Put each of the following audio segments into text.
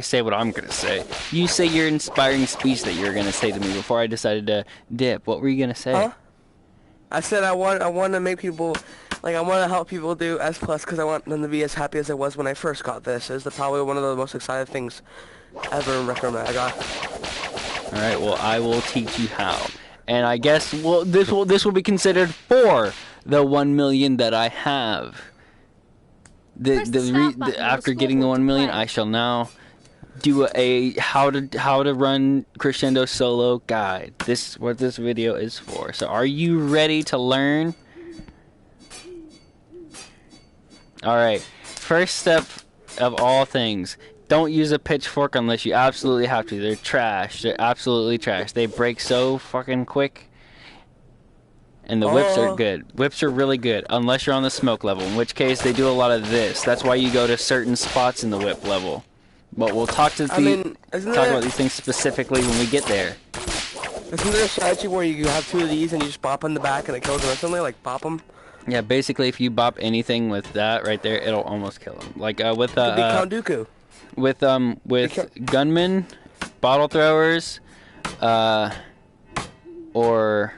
say what I'm gonna say. You say your inspiring speech that you were gonna say to me before I decided to dip. What were you gonna say? Huh? I said I want to make people, like I want to help people do S plus because I want them to be as happy as I was when I first got this. It's probably one of the most exciting things ever in Rec Room that I got. All right. Well, I will teach you how. And I guess this will be considered for the 1 million that I have. After getting the 1 million, I shall now do a how to run crescendo solo guide. This is what this video is for. So are you ready to learn? All right. First step of all things, don't use a pitchfork unless you absolutely have to. They're trash. They're absolutely trash. They break so fucking quick. And the whips are good. Whips are really good, unless you're on the smoke level, in which case they do a lot of this. That's why you go to certain spots in the whip level. But we'll talk about these things specifically when we get there. Isn't there a strategy where you have two of these and you just bop on the back and it kills them instantly? Like bop them? Yeah, basically if you bop anything with that right there, it'll almost kill them. Like with Count Dooku. With gunmen, bottle throwers, or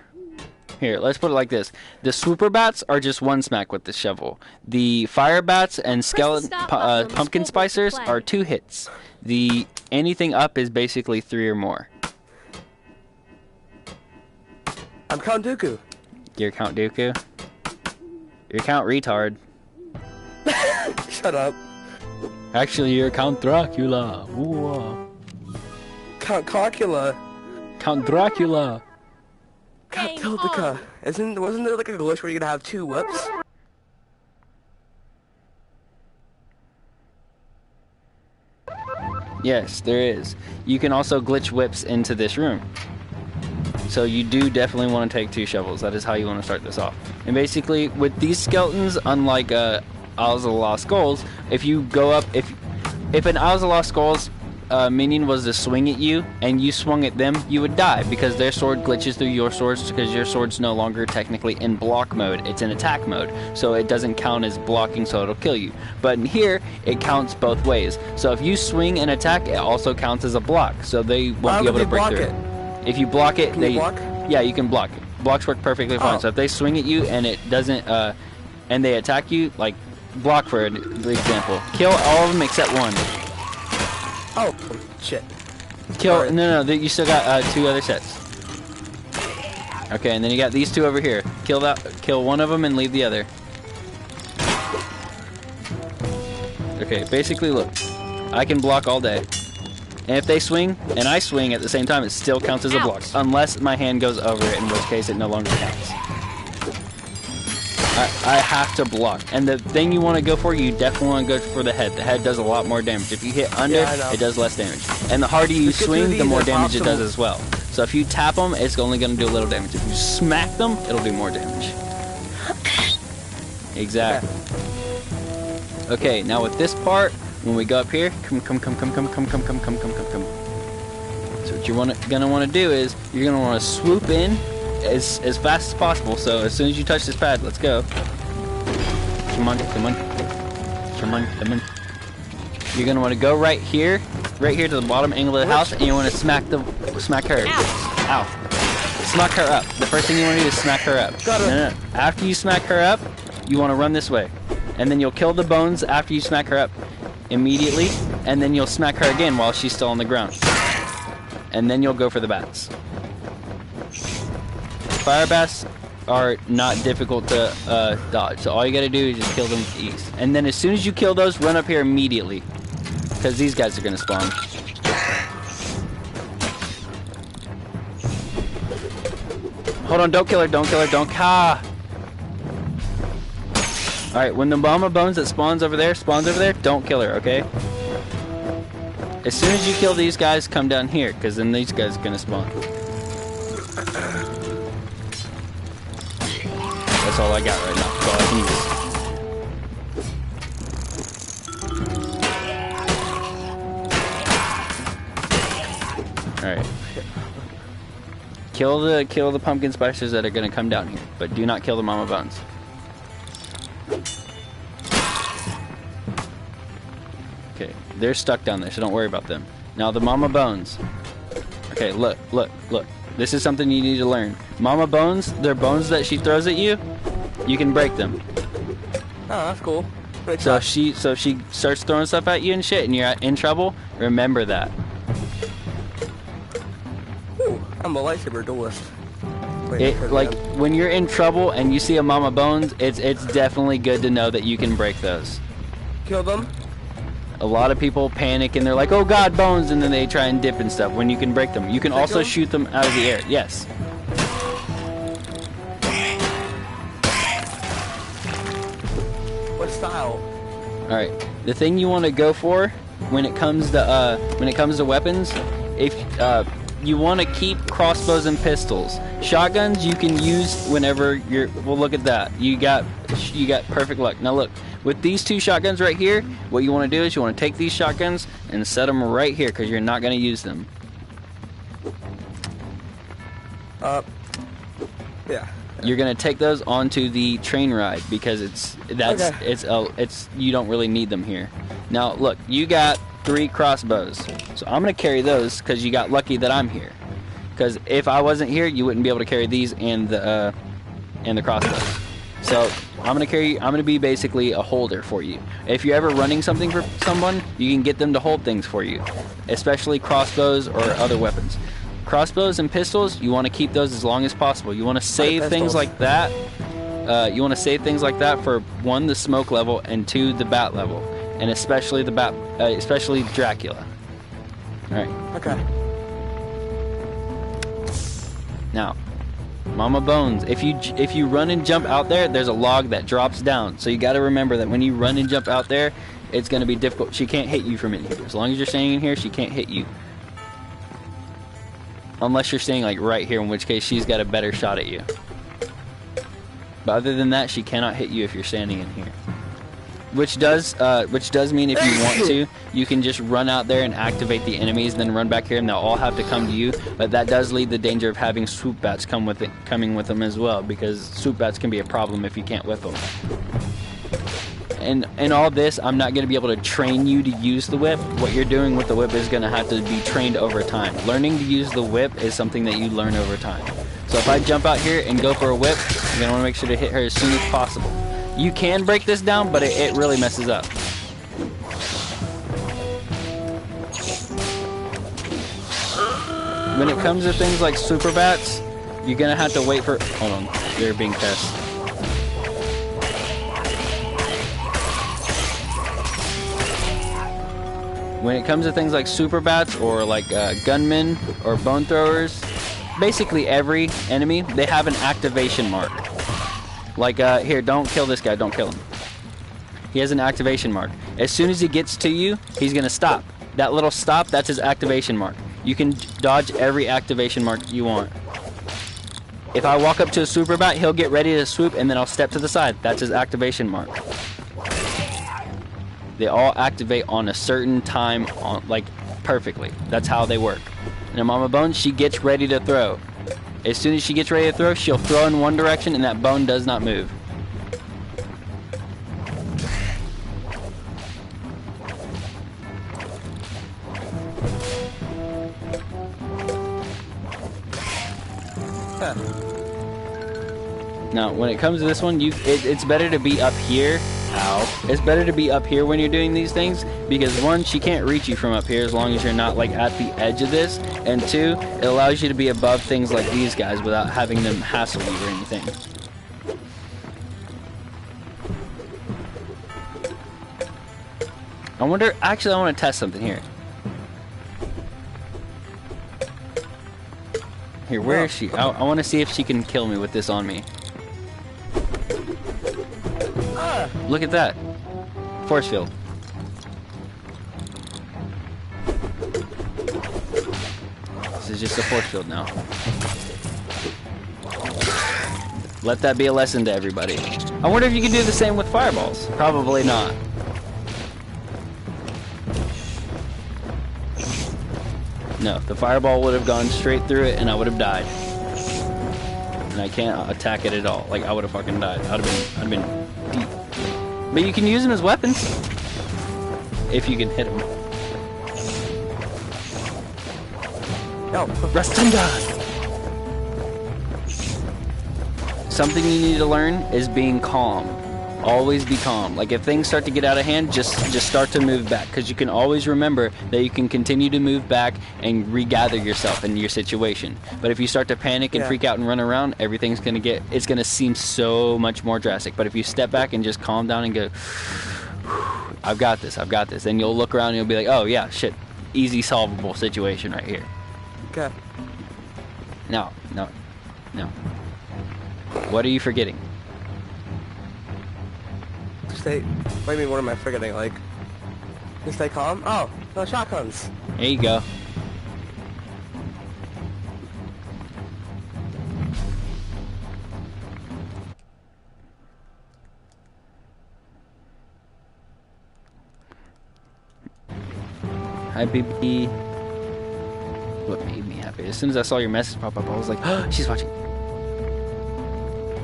here, let's put it like this. The swooper bats are just one smack with the shovel. The fire bats and skeleton pumpkin spicers are 2 hits. The anything up is basically 3 or more. I'm Count Dooku. You're Count Dooku? You're Count Retard. Shut up. Actually, you're Count Dracula. Ooh. Count Calcula. Count Dracula. Count Tiltica. Wasn't there like a glitch where you could have 2 whips? Yes, there is. You can also glitch whips into this room. So you do definitely want to take 2 shovels. That is how you want to start this off. And basically, with these skeletons, unlike Isles of the Lost Skulls, if you go up, if an Isles of the Lost Skulls minion was to swing at you and you swung at them, you would die because their sword glitches through your swords because your sword's no longer technically in block mode, it's in attack mode, so it doesn't count as blocking, so it'll kill you. But in here it counts both ways, so if you swing and attack, it also counts as a block, so they won't be able to break through it. If you block it, yeah, you can block it. Blocks work perfectly fine. So if they swing at you and it doesn't and they attack you, like block for example, kill all of them except one. Oh, shit. Kill, no, you still got 2 other sets. Okay, and then you got these 2 over here. Kill one of them and leave the other. Okay, basically look, I can block all day. And if they swing, and I swing at the same time, it still counts as a block. Unless my hand goes over it, in which case it no longer counts. I have to block. And the thing you want to go for, you definitely want to go for the head. The head does a lot more damage. If you hit under, it does less damage. And the harder you swing, the more damage it does as well. So if you tap them, it's only going to do a little damage. If you smack them, it'll do more damage. Exactly. Okay, now with this part, when we go up here, come. So what you're gonna want to do is you're gonna want to swoop in as fast as possible. So as soon as you touch this pad, let's go. Come on. You're gonna want to go right here to the bottom angle of the house, and you want to smack her. Ow. Smack her up. The first thing you want to do is smack her up. No. After you smack her up, you want to run this way, and then you'll kill the bones after you smack her up immediately, and then you'll smack her again while she's still on the ground, and then you'll go for the bats. Fire bats are not difficult to dodge, so all you gotta do is just kill them with ease, and then as soon as you kill those, run up here immediately because these guys are gonna spawn. Hold on, don't kill her, don't Alright, when the mama bones that spawns over there, don't kill her, okay? As soon as you kill these guys, come down here, because then these guys are gonna spawn. That's all I got right now. That's all I can use. Alright. Kill the pumpkin spicers that are gonna come down here, but do not kill the mama bones. Okay, They're stuck down there, so don't worry about them. Now the mama bones. Okay, look. This is something you need to learn. Mama bones, they're bones that she throws at you. You can break them. Oh, that's cool. So if she starts throwing stuff at you and shit, and you're in trouble, remember that. Ooh, I'm a lightsaber duelist. Like when you're in trouble and you see a mama bones, it's definitely good to know that you can break those. Kill them. A lot of people panic and they're like, "Oh God, bones!" and then they try and dip and stuff. When you can break them, you can also shoot them out of the air. Yes. What style? All right. The thing you want to go for when it comes to weapons, if you want to keep crossbows and pistols. Shotguns you can use whenever you're. Well, look at that. You got perfect luck. Now look, with these two shotguns right here, what you want to do is you want to take these shotguns and set them right here because you're not going to use them. Yeah. You're gonna take those onto the train ride because it's you don't really need them here. Now look, you got 3 crossbows, so I'm gonna carry those because you got lucky that I'm here. Because if I wasn't here, you wouldn't be able to carry these and the crossbows. So I'm gonna be basically a holder for you. If you're ever running something for someone, you can get them to hold things for you, especially crossbows or other weapons. Crossbows and pistols, you want to keep those as long as possible. You want to save things like that. You want to save things like that for 1, the smoke level, and 2, the bat level, and especially especially Dracula. All right. Okay. Now, Mama Bones, if you run and jump out there, there's a log that drops down. So you got to remember that when you run and jump out there, it's going to be difficult. She can't hit you from in here. As long as you're staying in here, she can't hit you. Unless you're staying like right here, in which case she's got a better shot at you. But other than that, she cannot hit you if you're standing in here. Which does mean if you want to, you can just run out there and activate the enemies, then run back here, and they'll all have to come to you. But that does lead the danger of having swoop bats coming with them as well, because swoop bats can be a problem if you can't whip them. And in all this, I'm not going to be able to train you to use the whip. What you're doing with the whip is going to have to be trained over time. Learning to use the whip is something that you learn over time. So if I jump out here and go for a whip, you're going to want to make sure to hit her as soon as possible. You can break this down, but it really messes up. When it comes to things like super bats, you're going to have to wait for... Hold on, they're being tested. When it comes to things like super bats or like gunmen or bone throwers, basically every enemy, they have an activation mark. Like here, don't kill this guy, don't kill him. He has an activation mark. As soon as he gets to you, he's gonna stop. That little stop, that's his activation mark. You can dodge every activation mark you want. If I walk up to a super bat, he'll get ready to swoop and then I'll step to the side. That's his activation mark. They all activate on a certain time, like perfectly. That's how they work. And Mama Bone, she gets ready to throw. As soon as she gets ready to throw, she'll throw in one direction and that bone does not move. Huh. Now, when it comes to this one, it's better to be up here. Ow. It's better to be up here when you're doing these things because 1, she can't reach you from up here as long as you're not like at the edge of this, and 2, it allows you to be above things like these guys without having them hassle you or anything. I wonder, actually I want to test something here. Here, where is she? I want to see if she can kill me with this on me. Look at that. Force field. This is just a force field now. Let that be a lesson to everybody. I wonder if you can do the same with fireballs. Probably not. No, the fireball would have gone straight through it and I would have died. And I can't attack it at all. Like, I would have fucking died. I'd have been deep. But you can use them as weapons. If you can hit them. Oh. Rastunda! Something you need to learn is being calm. Always be calm. Like if things start to get out of hand, just start to move back, because you can always remember that you can continue to move back and regather yourself in your situation. But if you start to panic and freak out and run around, everything's it's gonna seem so much more drastic. But if you step back and just calm down and go, I've got this, then you'll look around and you'll be like, oh yeah, shit, easy solvable situation right here. Okay. No. What are you forgetting? What do you mean, what am I forgetting? Like, just stay calm? Oh, no shotguns. There you go. Hi, baby. What made me happy? As soon as I saw your message pop up, I was like, oh, she's watching.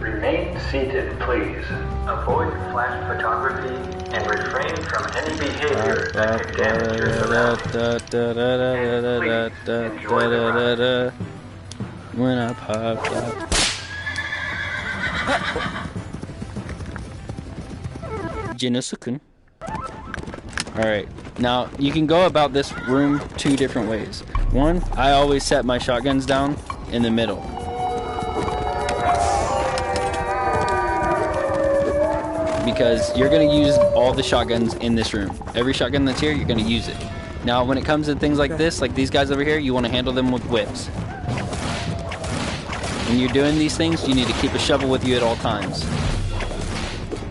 Remain seated, please. Avoid flash photography and refrain from any behavior that can damage your surroundings. And please enjoy the ride. When I popped out. Jinosukun. Alright, now you can go about this room two different ways. One, I always set my shotguns down in the middle. Because you're going to use all the shotguns in this room. Every shotgun that's here, you're going to use it. Now, when it comes to things like this, like these guys over here, you want to handle them with whips. When you're doing these things, you need to keep a shovel with you at all times.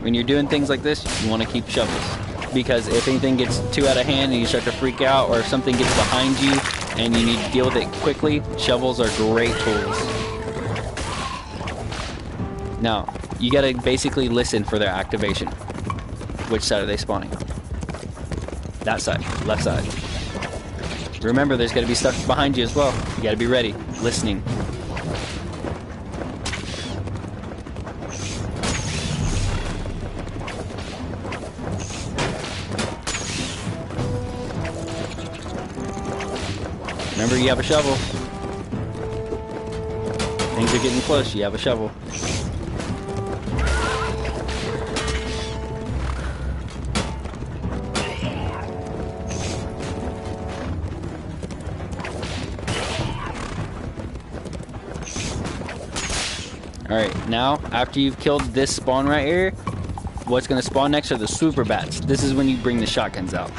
When you're doing things like this, you want to keep shovels. Because if anything gets too out of hand and you start to freak out, or if something gets behind you and you need to deal with it quickly, shovels are great tools. Now, you gotta basically listen for their activation. Which side are they spawning? That side, left side. Remember, there's gotta be stuff behind you as well. You gotta be ready, listening. Remember, you have a shovel. Things are getting close, you have a shovel. Alright, now, after you've killed this spawn right here, what's going to spawn next are the super bats. This is when you bring the shotguns out.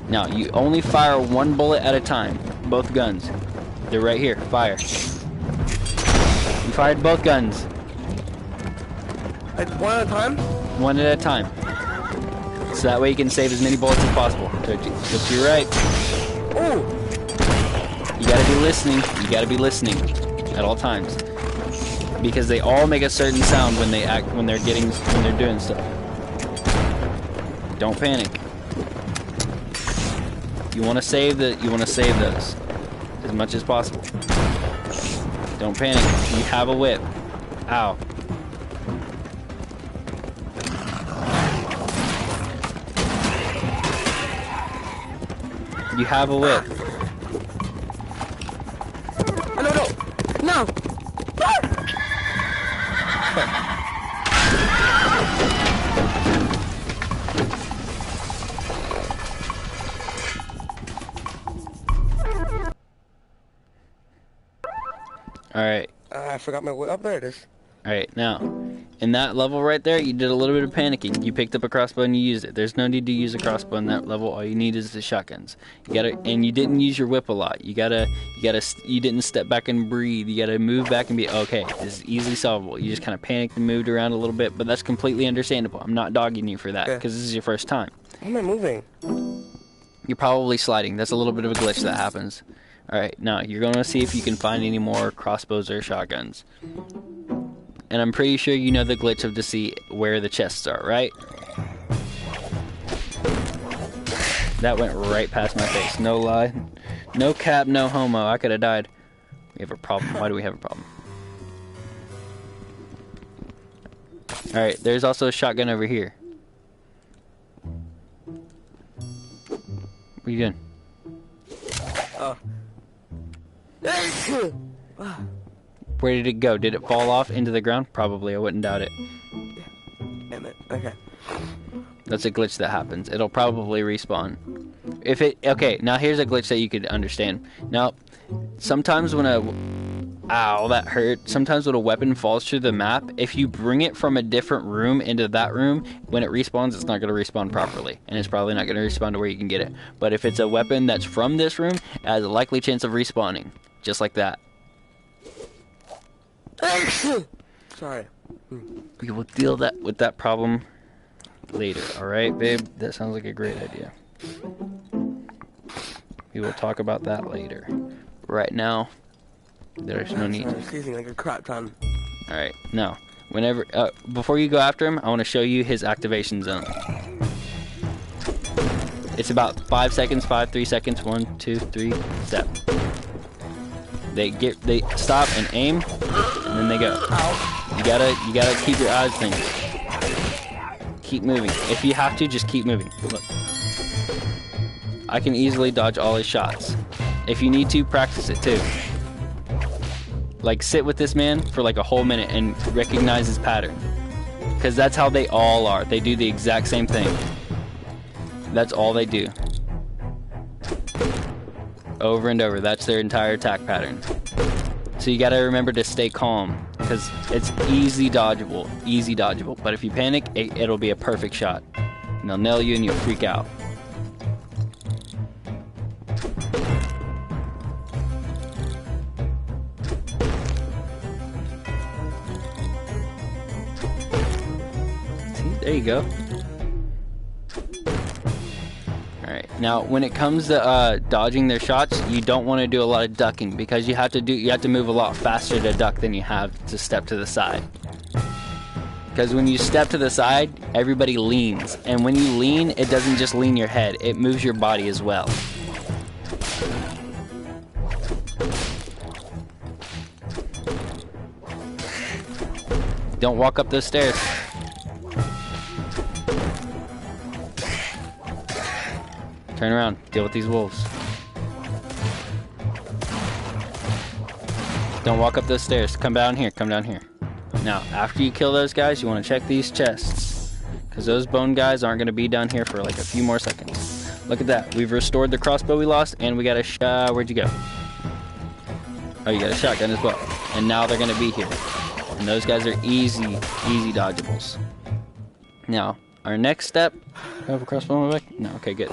Now, you only fire one bullet at a time. Both guns. They're right here. Fire. You fired both guns. Like one at a time? One at a time. So that way you can save as many bullets as possible. Look to your right. Oh! You gotta be listening. You gotta be listening at all times. Because they all make a certain sound when they're doing stuff. Don't panic. You want to save those as much as possible. Don't panic. You have a whip. Ow. You have a whip. No! Alright. I forgot my way. Oh, there it is. Alright, now, in that level right there, you did a little bit of panicking. You picked up a crossbow and you used it. There's no need to use a crossbow in that level. All you need is the shotguns. And you didn't use your whip a lot. You didn't step back and breathe. You gotta move back and be, okay, this is easily solvable. You just kind of panicked and moved around a little bit, but that's completely understandable. I'm not dogging you for that, because this is your first time. How am I moving? You're probably sliding. That's a little bit of a glitch that happens. Alright, now, you're gonna see if you can find any more crossbows or shotguns. And I'm pretty sure you know the glitch of to see where the chests are, right? That went right past my face, no lie. No cap, no homo, I could have died. We have a problem. Why do we have a problem? Alright, there's also a shotgun over here. What are you doing? Oh. Where did it go? Did it fall off into the ground? Probably. I wouldn't doubt it. Damn it. Okay. That's a glitch that happens. It'll probably respawn. If it... Okay, now here's a glitch that you could understand. Now, sometimes when a... Ow, that hurt. Sometimes when a weapon falls through the map, if you bring it from a different room into that room, when it respawns, it's not going to respawn properly. And it's probably not going to respawn to where you can get it. But if it's a weapon that's from this room, it has a likely chance of respawning. Just like that. Sorry. We will deal with that problem later. Alright, babe? That sounds like a great idea. We will talk about that later. Right now, there's no need. I'm seizing like a crap ton. Alright, now, whenever, before you go after him, I want to show you his activation zone. It's about 5 seconds, 3 seconds, 1, 2, 3, step. They stop and aim, and then they go. You gotta keep your eyes thinking. Keep moving. If you have to, just keep moving. Look. I can easily dodge all his shots. If you need to, practice it too. Like, sit with this man for like a whole minute and recognize his pattern. Because that's how they all are. They do the exact same thing. That's all they do. Over and over. That's their entire attack pattern. So you gotta remember to stay calm. Because it's easy dodgeable. But if you panic, it'll be a perfect shot. And they'll nail you and you'll freak out. There you go. Alright, now when it comes to dodging their shots, you don't want to do a lot of ducking because you have to move a lot faster to duck than you have to step to the side. Because when you step to the side, everybody leans, and when you lean, it doesn't just lean your head, it moves your body as well. Don't walk up those stairs. Turn around. Deal with these wolves. Don't walk up those stairs. Come down here. Come down here. Now, after you kill those guys, you want to check these chests. Because those bone guys aren't going to be down here for like a few more seconds. Look at that. We've restored the crossbow we lost, and we got a where'd you go? Oh, you got a shotgun as well. And now they're going to be here. And those guys are easy dodgeables. Now, our next step... Do I have a crossbow on my back? No, okay, good.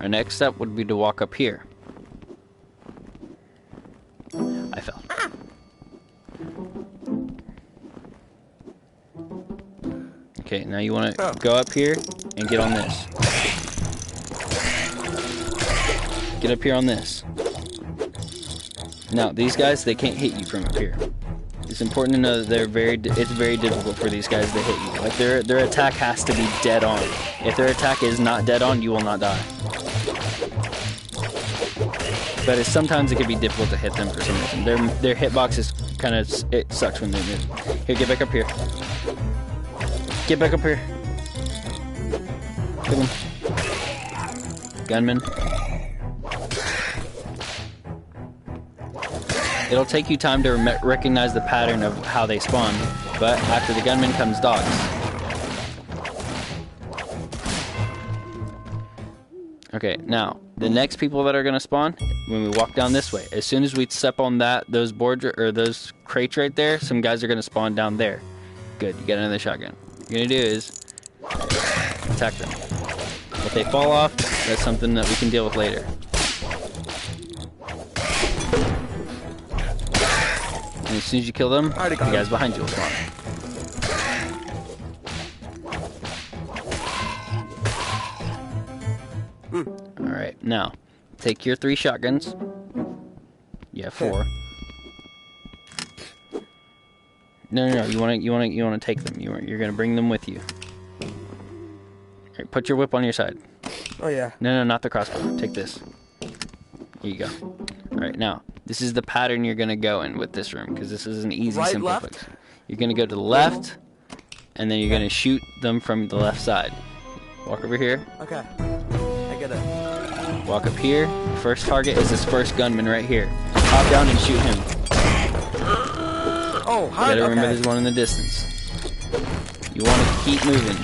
Our next step would be to walk up here. I fell. Okay, now you want to go up here and get on this. Get up here on this. Now, these guys, they can't hit you from up here. It's important to know that it's very difficult for these guys to hit you. Like, their attack has to be dead on. If their attack is not dead on, you will not die. But sometimes it can be difficult to hit them for some reason. Their hitbox is kind of, it sucks when they move. Here, get back up here. Get back up here. Kill him. Gunman. It'll take you time to recognize the pattern of how they spawn, but after the gunman comes dogs. Okay, now, the next people that are going to spawn, when we walk down this way, as soon as we step on those boards, or those crates right there, some guys are going to spawn down there. Good, you got another shotgun. What you're going to do is attack them. If they fall off, that's something that we can deal with later. And as soon as you kill them, the guys behind you will spawn. Alright, now, take your 3 shotguns. You have 4. No, you wanna take them. You're gonna bring them with you. Alright, put your whip on your side. Oh yeah. No, not the crossbow. Take this. Here you go. Alright, now, this is the pattern you're gonna go in with this room, because this is an easy, simple fix. You're gonna go to the left, and then you're gonna shoot them from the left side. Walk over here. Okay. I get it. Walk up here. First target is this first gunman right here. Hop down and shoot him. Oh, You gotta remember there's one in the distance. You want to keep moving.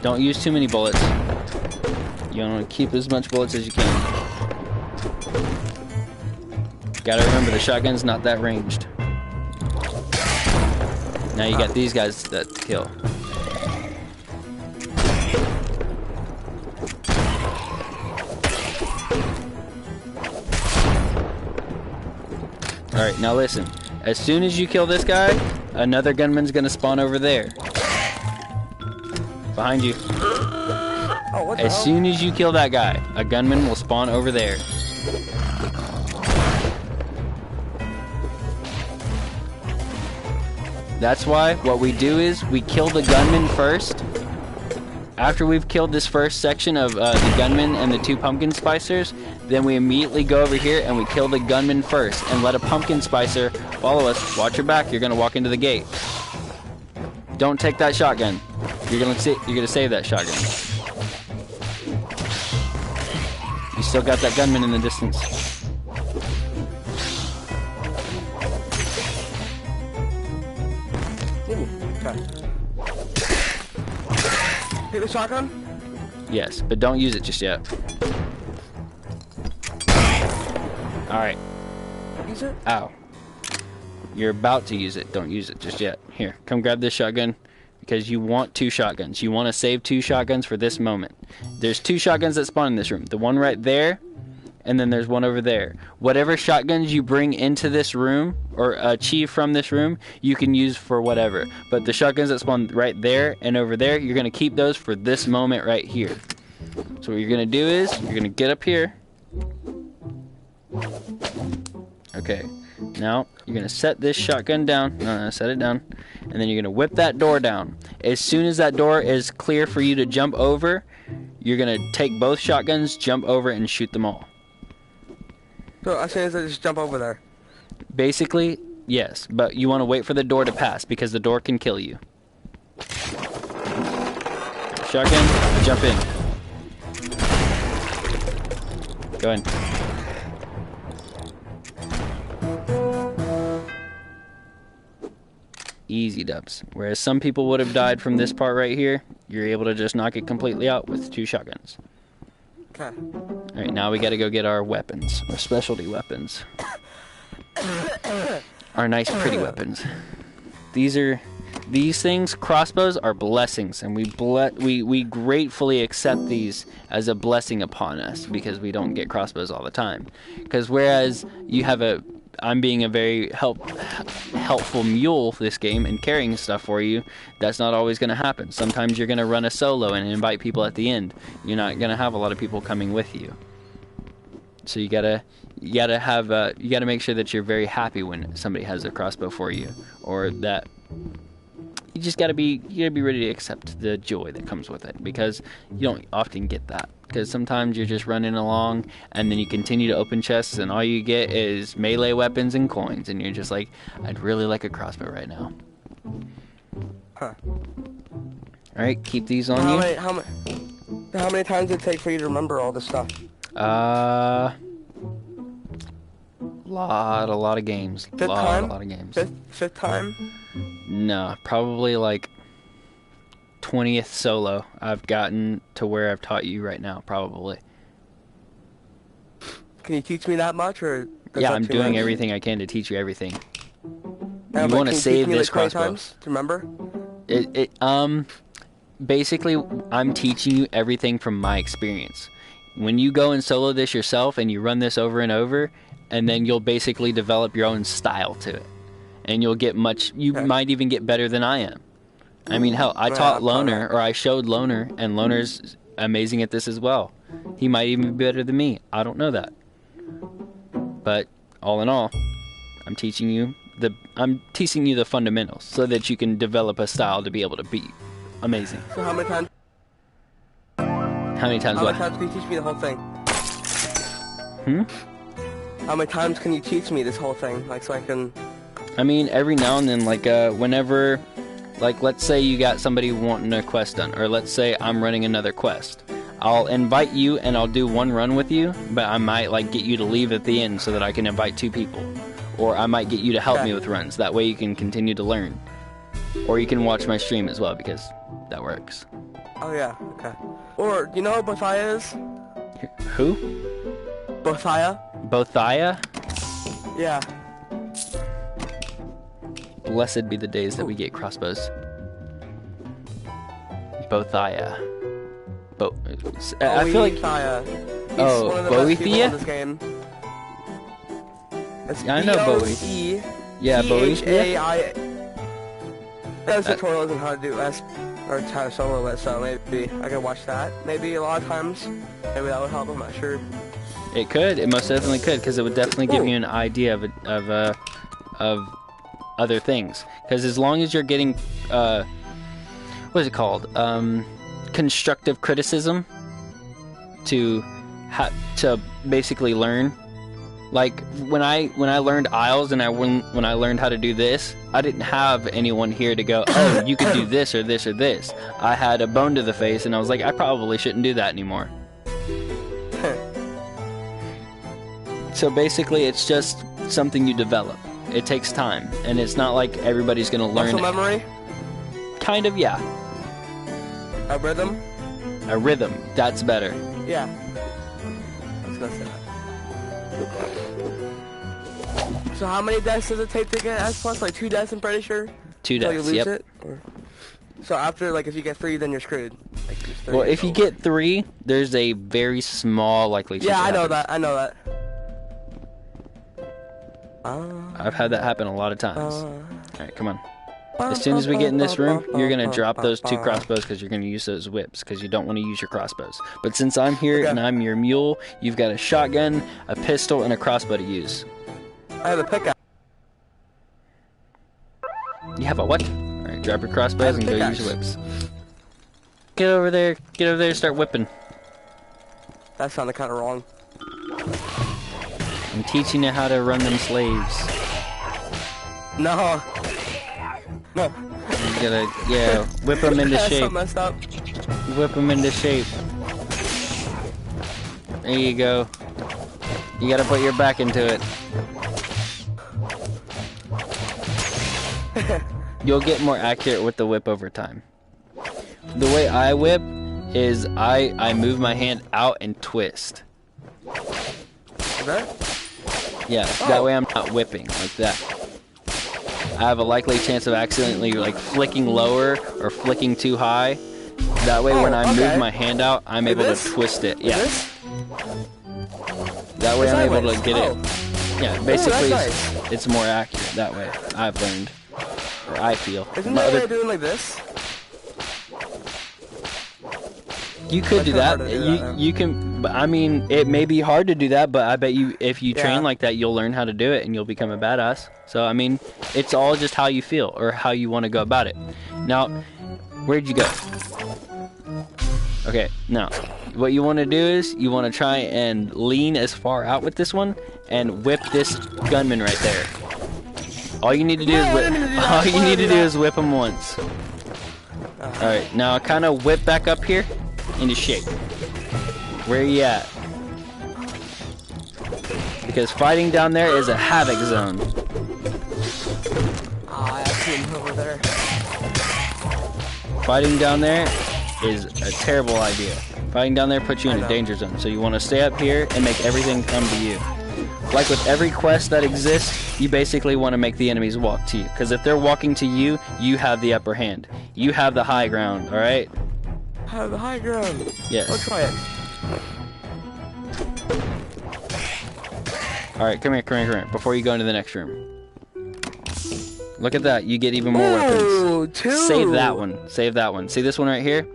Don't use too many bullets. You want to keep as much bullets as you can. Gotta remember the shotgun's not that ranged. Now you got these guys that kill. Alright, now listen. As soon as you kill this guy, another gunman's gonna spawn over there. Behind you. Oh, what the As hell? soon as you kill that guy, a gunman will spawn over there. That's why what we do is we kill the gunman first. After we've killed this first section of the gunman and the 2 pumpkin spicers, then we immediately go over here and we kill the gunman first and let a pumpkin spicer follow us. Watch your back. You're gonna walk into the gate. Don't take that shotgun. You're gonna save that shotgun. You still got that gunman in the distance. Okay. Take the shotgun? Yes, but don't use it just yet. Alright. Use it? Ow. You're about to use it. Don't use it just yet. Here, come grab this shotgun because you want 2 shotguns. You want to save 2 shotguns for this moment. There's 2 shotguns that spawn in this room. The one right there, and then there's one over there. Whatever shotguns you bring into this room or achieve from this room, you can use for whatever. But the shotguns that spawn right there and over there, you're going to keep those for this moment right here. So what you're going to do is, you're going to get up here. Okay. Now, you're going to set this shotgun down. No, set it down. And then you're going to whip that door down. As soon as that door is clear for you to jump over, you're going to take both shotguns, jump over, and shoot them all. So as soon as I just jump over there. Basically, yes. But you want to wait for the door to pass, because the door can kill you. Shotgun, jump in. Go in. Easy dubs. Whereas some people would have died from this part right here, you're able to just knock it completely out with 2 shotguns. Okay. Alright, now we gotta go get our weapons, our specialty weapons. Our nice pretty weapons. These things, crossbows, are blessings, and we gratefully accept these as a blessing upon us, because we don't get crossbows all the time. Because whereas you have I'm being a very helpful mule this game and carrying stuff for you, that's not always going to happen. Sometimes you're going to run a solo and invite people at the end. You're not going to have a lot of people coming with you. So you gotta make sure that you're very happy when somebody has a crossbow for you, or that you just gotta be ready to accept the joy that comes with it, because you don't often get that. Because sometimes you're just running along and then you continue to open chests and all you get is melee weapons and coins, and you're just like, I'd really like a crossbow right now. Huh. Alright, keep these on you. How many times did it take for you to remember all this stuff? A lot of games. Fifth time? A lot of games. Fifth time? No, probably like 20th solo I've gotten to where I've taught you right now, probably. Can you teach me that much, or? Yeah, I'm doing everything I can to teach you everything. Yeah, you want to save this like 20 crossbow. times to remember? Basically, I'm teaching you everything from my experience. When you go and solo this yourself and you run this over and over, and then you'll basically develop your own style to it. And you'll get might even get better than I am. I mean, hell, I taught Loner, or I showed Loner, and Loner's amazing at this as well. He might even be better than me. I don't know that. But all in all, I'm teaching you the fundamentals so that you can develop a style to be able to be amazing. So how many times? How many times How what? many times can you teach me the whole thing? How many times can you teach me this whole thing? Like, so I can... I mean, every now and then, like, whenever, like, let's say you got somebody wanting a quest done, or let's say I'm running another quest. I'll invite you and I'll do one run with you, but I might like get you to leave at the end so that I can invite 2 people. Or I might get you to help me with runs. That way you can continue to learn. Or you can watch my stream as well, because that works. Oh yeah, okay. Or, you know who Bothia is? Who? Bothia? Bothia? Yeah. Blessed be the days that we get crossbows. Bothia. I feel like... He's one of the best people in this game. It's I know Bowie. Yeah, Bowie. There's tutorials on how to do S or how to solo it, so maybe I could watch that. Maybe a lot of times. Maybe that would help. I'm not sure. It could. It most definitely could, because it would definitely give you an idea of other things. Because as long as you're getting what is it called? Constructive criticism to basically learn. Like when I learned aisles and when I learned how to do this, I didn't have anyone here to go, oh, you could do this or this or this. I had a bone to the face and I was like, I probably shouldn't do that anymore. So basically it's just something you develop. It takes time, and it's not like everybody's gonna learn. Muscle memory? Kind of, yeah. A rhythm? A rhythm, that's better. Yeah. I was gonna say that. So how many deaths does it take to get S+? Like 2 deaths, I'm pretty sure? 2 Until deaths, you lose yep. it? Or... So after, like, if you get 3, then you're screwed. Like, well, if you get 3, there's a very small likelihood. Yeah, I know that. I know that. I've had that happen a lot of times. Alright, come on. As soon as we get in this room, you're going to drop those 2 crossbows because you're going to use those whips because you don't want to use your crossbows. But since I'm here and I'm your mule, you've got a shotgun, a pistol, and a crossbow to use. I have a pickaxe. You have a what? Alright, drop your crossbows and go use your whips. Get over there, start whipping. That sounded kind of wrong. I'm teaching you how to run them slaves. No. No. You gotta, yeah, whip them into shape. So messed up. Whip them into shape. There you go. You gotta put your back into it. You'll get more accurate with the whip over time. The way I whip is I move my hand out and twist. That? Yeah, that way I'm not whipping like that. I have a likely chance of accidentally like flicking lower or flicking too high. That way when I move my hand out, I'm able to twist it. Yeah. That way I'm able to get it. Yeah, basically it's more accurate that way, I've learned. Or I feel. Isn't that way doing like this? You could do that. You can, but I mean, it may be hard to do that, but I bet you, if you train like that, you'll learn how to do it and you'll become a badass. So, I mean, it's all just how you feel or how you want to go about it. Now, where'd you go? Okay, now, what you want to do is you want to try and lean as far out with this one and whip this gunman right there. All you need to do is whip him once. All right, now kind of whip back up here into shape. Where are you at? Because fighting down there is a havoc zone. I see him over there. Fighting down there is a terrible idea. Fighting down there puts you in a danger zone. So you want to stay up here and make everything come to you. Like with every quest that exists, you basically want to make the enemies walk to you. Because if they're walking to you, you have the upper hand. You have the high ground, alright? Have the high ground. Yes. Let's try it. Alright, come here. Before you go into the next room. Look at that. You get even more weapons. 2. Save that one. See this one right here?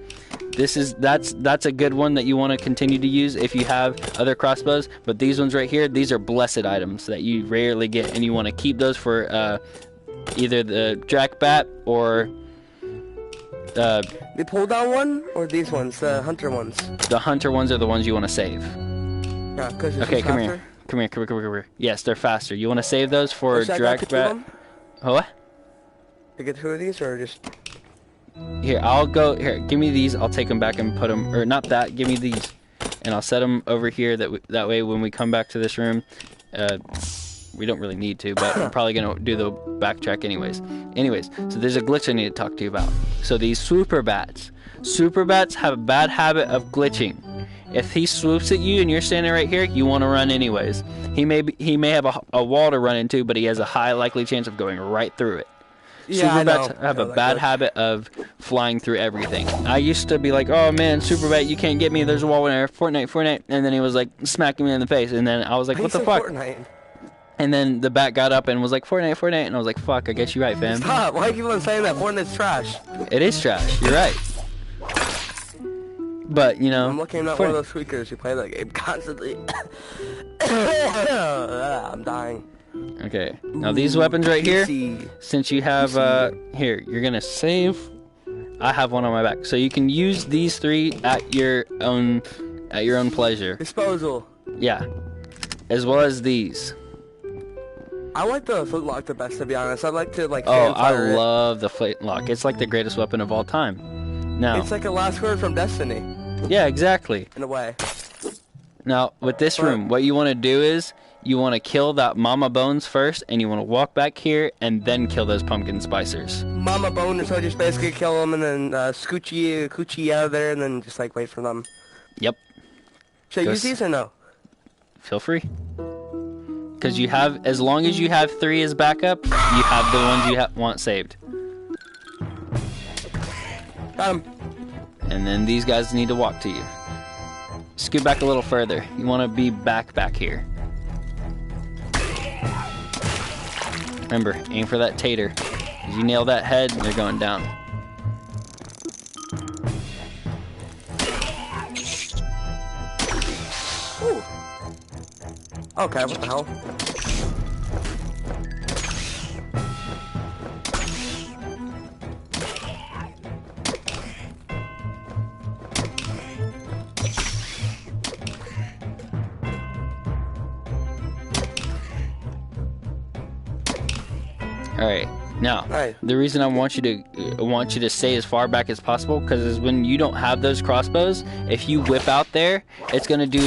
That's a good one that you want to continue to use if you have other crossbows. But these ones right here, these are blessed items that you rarely get, and you want to keep those for either the Drac Bat or the pull down one or these ones, the hunter ones. The hunter ones are the ones you want to save. Yeah, because okay, come here. Yes, they're faster. You want to save those for Drac Bat. What? To get 2 of these or just? Here, I'll go. Here, give me these. I'll take them back and put them, or not that. Give me these, and I'll set them over here. That way, when we come back to this room, we don't really need to, but we're probably gonna do the backtrack anyways. So there's a glitch I need to talk to you about. So these super bats have a bad habit of glitching. If he swoops at you and you're standing right here, you want to run anyways. He may have a wall to run into, but he has a high likely chance of going right through it. Yeah, Super bats have a bad habit of flying through everything. I used to be like, oh man, super bat, you can't get me. There's a wall in there. Fortnite. And then he was like smacking me in the face. And then I was like, what the fuck? Fortnite? And then the bat got up and was like, Fortnite. And I was like, fuck, I guess you're right, fam. Stop. Why do you keep on saying that? Fortnite's trash. It is trash. You're right. But, you know. I'm looking at one of those tweakers who play that game constantly. I'm dying. Okay. Now these weapons right here, since you have, here, you're going to save. I have one on my back. So you can use these 3 at your own pleasure. Disposal. Yeah. As well as these. I like the flintlock the best, to be honest. I like to, like, oh, I love the flintlock. It's like the greatest weapon of all time. Now, it's like a last word from Destiny. Yeah, exactly. In a way. Now, with this room, what you want to do is you want to kill that Mama Bones first, and you want to walk back here and then kill those pumpkin spicers. Mama Bone, so just basically kill them and then coochie out of there and then just like wait for them. Yep. Should I use these or no? Feel free. Because you have, as long as you have 3 as backup, you have the ones you want saved. Got him. And then these guys need to walk to you. Scoot back a little further. You want to be back here. Remember, aim for that tater. As you nail that head, they're going down. Ooh. Okay, what the hell? All right. Now, the reason I want you to stay as far back as possible, because when you don't have those crossbows, if you whip out there, it's gonna do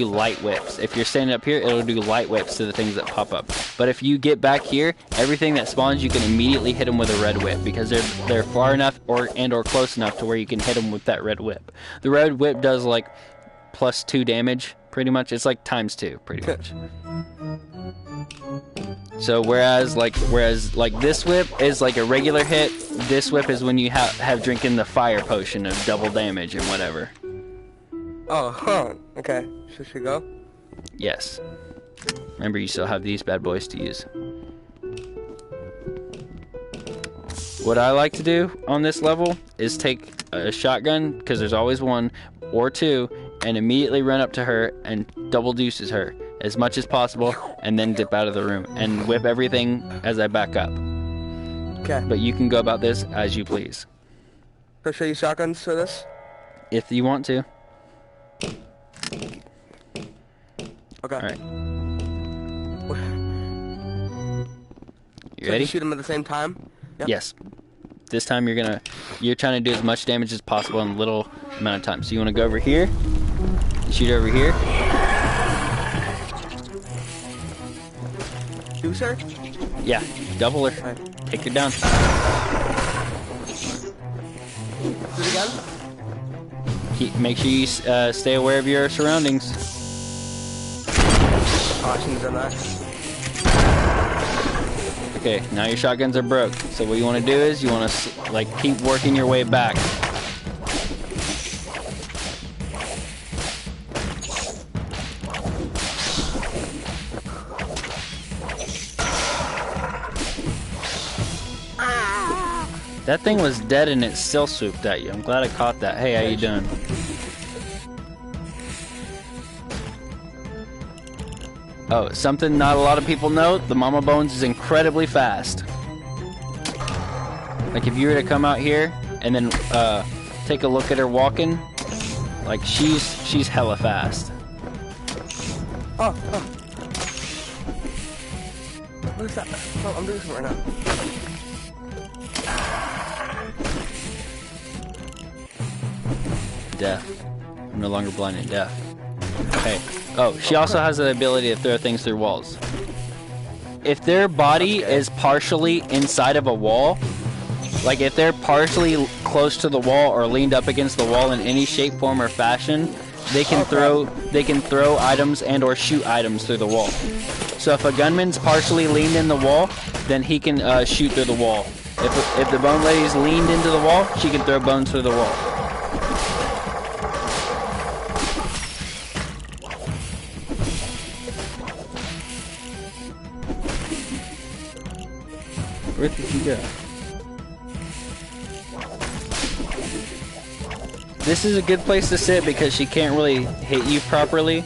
light whips. If you're standing up here, it'll do light whips to the things that pop up. But if you get back here, everything that spawns, you can immediately hit them with a red whip, because they're far enough or close enough to where you can hit them with that red whip. The red whip does like +2 damage, pretty much. It's like ×2, pretty much. So whereas this whip is like a regular hit, this whip is when you have drinking the fire potion of double damage and whatever. Oh, huh. Okay. Should we go? Yes. Remember, you still have these bad boys to use. What I like to do on this level is take a shotgun, because there's always 1 or 2, and immediately run up to her and double deuces her as much as possible, and then dip out of the room and whip everything as I back up. Okay. But you can go about this as you please. So show you shotguns for this? If you want to. Okay. Alright. You So ready? you shoot them at the same time? Yep. Yes. This time you're trying to do as much damage as possible in a little amount of time. So you want to go over here, shoot over here. Deuce her? Yeah, double her. Right. Take her down. Do it again? Make sure you stay aware of your surroundings. Oh, I shouldn't have done that. Okay, now your shotguns are broke. So what you want to do is you want to keep working your way back. That thing was dead and it still swooped at you. I'm glad I caught that. Hey, how you doing? Oh, something not a lot of people know, the Mama Bones is incredibly fast. Like if you were to come out here and then take a look at her walking, like she's hella fast. Oh. What is that? Oh, I'm doing something right now. deaf. I'm no longer blind and deaf. Okay. Oh, she also has the ability to throw things through walls. If their body is partially inside of a wall, like if they're partially close to the wall or leaned up against the wall in any shape, form, or fashion, they can throw items and or shoot items through the wall. So if a gunman's partially leaned in the wall, then he can shoot through the wall. If the bone lady's leaned into the wall, she can throw bones through the wall. Where did you go? This is a good place to sit because she can't really hit you properly.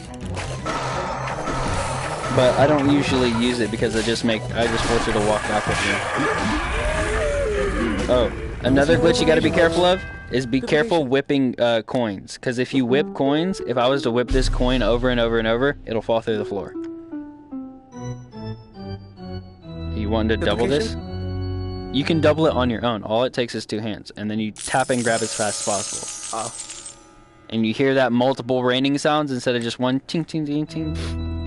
But I don't usually use it because I just force her to walk back with me. Oh, another glitch you gotta be careful of is be careful whipping coins. Because if you whip coins, if I was to whip this coin over and over and over, it'll fall through the floor. You want to double this? You can double it on your own. All it takes is 2 hands. And then you tap and grab as fast as possible. Oh. And you hear that multiple raining sounds instead of just one ting ting ting ting.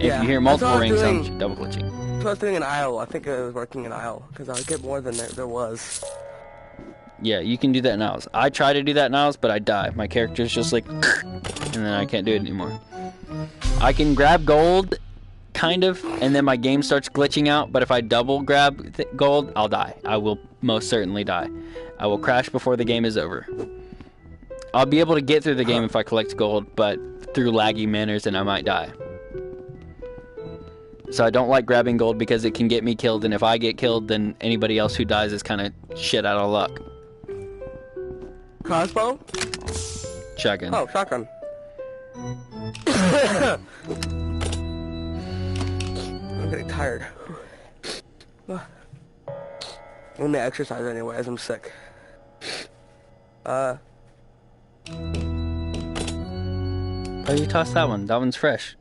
If you hear multiple raining sounds, you're double glitching. So I was doing an aisle. I think it was working in aisle because I would get more than there was. Yeah, you can do that in aisles. I try to do that in aisles, but I die. My character's just like, and then I can't do it anymore. I can grab gold, kind of, and then my game starts glitching out. But if I double grab gold, I'll die. I will most certainly die. I will crash before the game is over. I'll be able to get through the game if I collect gold, but through laggy manners, and I might die. So I don't like grabbing gold because it can get me killed, and if I get killed, then anybody else who dies is kind of shit out of luck. Crossbow? Shotgun. Oh, shotgun. I'm getting tired. I'm gonna exercise anyways, I'm sick. Oh, you tossed that one. That one's fresh.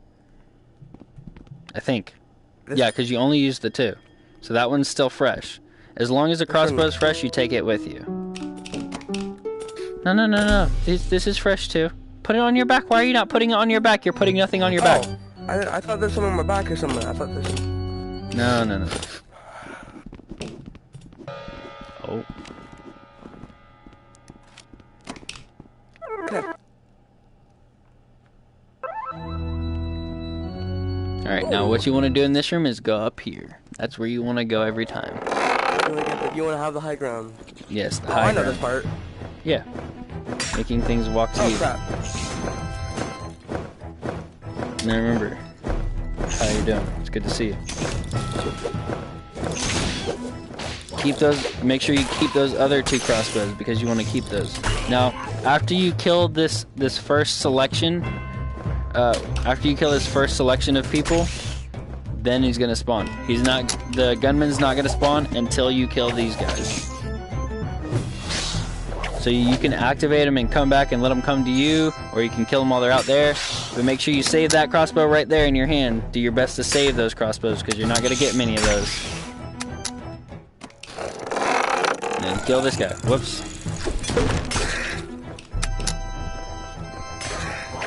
I think. Yeah, because you only used the 2. So that one's still fresh. As long as the crossbow's fresh, you take it with you. No. This is fresh too. Put it on your back. Why are you not putting it on your back? You're putting nothing on your back. I thought there's something on my back or something. I thought there's something. No. Oh. Okay. Alright, now what you want to do in this room is go up here. That's where you want to go every time. You want to have the high ground. Yes, the high ground. I know this part. Yeah. Making things walk to you. Crap. Now remember, how you doing? It's good to see you. Keep those, make sure you keep those other 2 crossbows because you want to keep those. Now, after you kill this first selection, of people, then he's gonna spawn. The gunman's not gonna spawn until you kill these guys. So you can activate them and come back and let them come to you, or you can kill them while they're out there. But make sure you save that crossbow right there in your hand. Do your best to save those crossbows because you're not gonna get many of those. And then kill this guy. Whoops.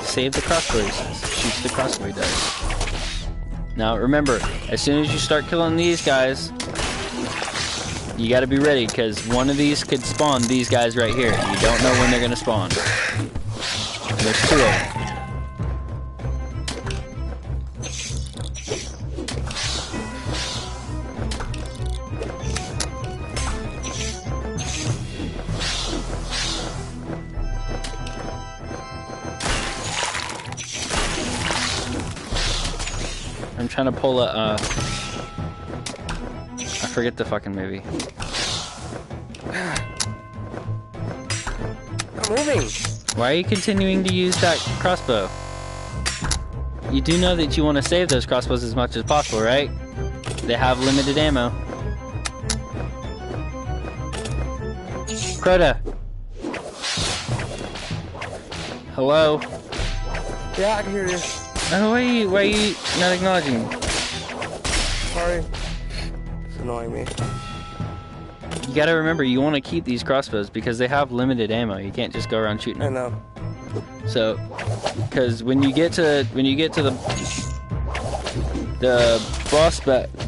Save the crossbow. Shoots the crossbow dice. Now remember, as soon as you start killing these guys, you gotta be ready because one of these could spawn these guys right here. You don't know when they're gonna spawn. There's 2 of them. I'm trying to pull a, I forget the fucking movie. I'm moving. Why are you continuing to use that crossbow? You do know that you want to save those crossbows as much as possible, right? They have limited ammo. Crota. Hello? Yeah, I can hear you. Oh, why are you not acknowledging me? Sorry. It's annoying me. You gotta remember, you want to keep these crossbows because they have limited ammo. You can't just go around shooting I them. know. So, because when you get to the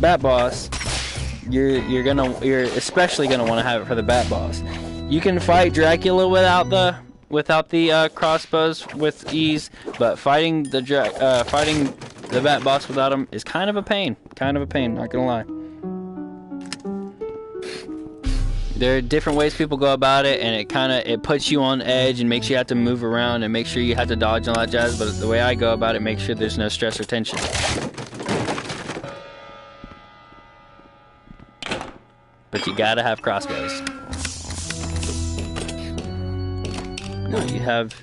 bat boss, you're especially gonna want to have it for the bat boss. You can fight Dracula without the crossbows with ease, but fighting the bat boss without them is kind of a pain. Not gonna lie. There are different ways people go about it, and it puts you on edge and makes you have to move around and make sure you have to dodge and all that jazz. But the way I go about it, make sure there's no stress or tension. But you gotta have crossbows. Now you have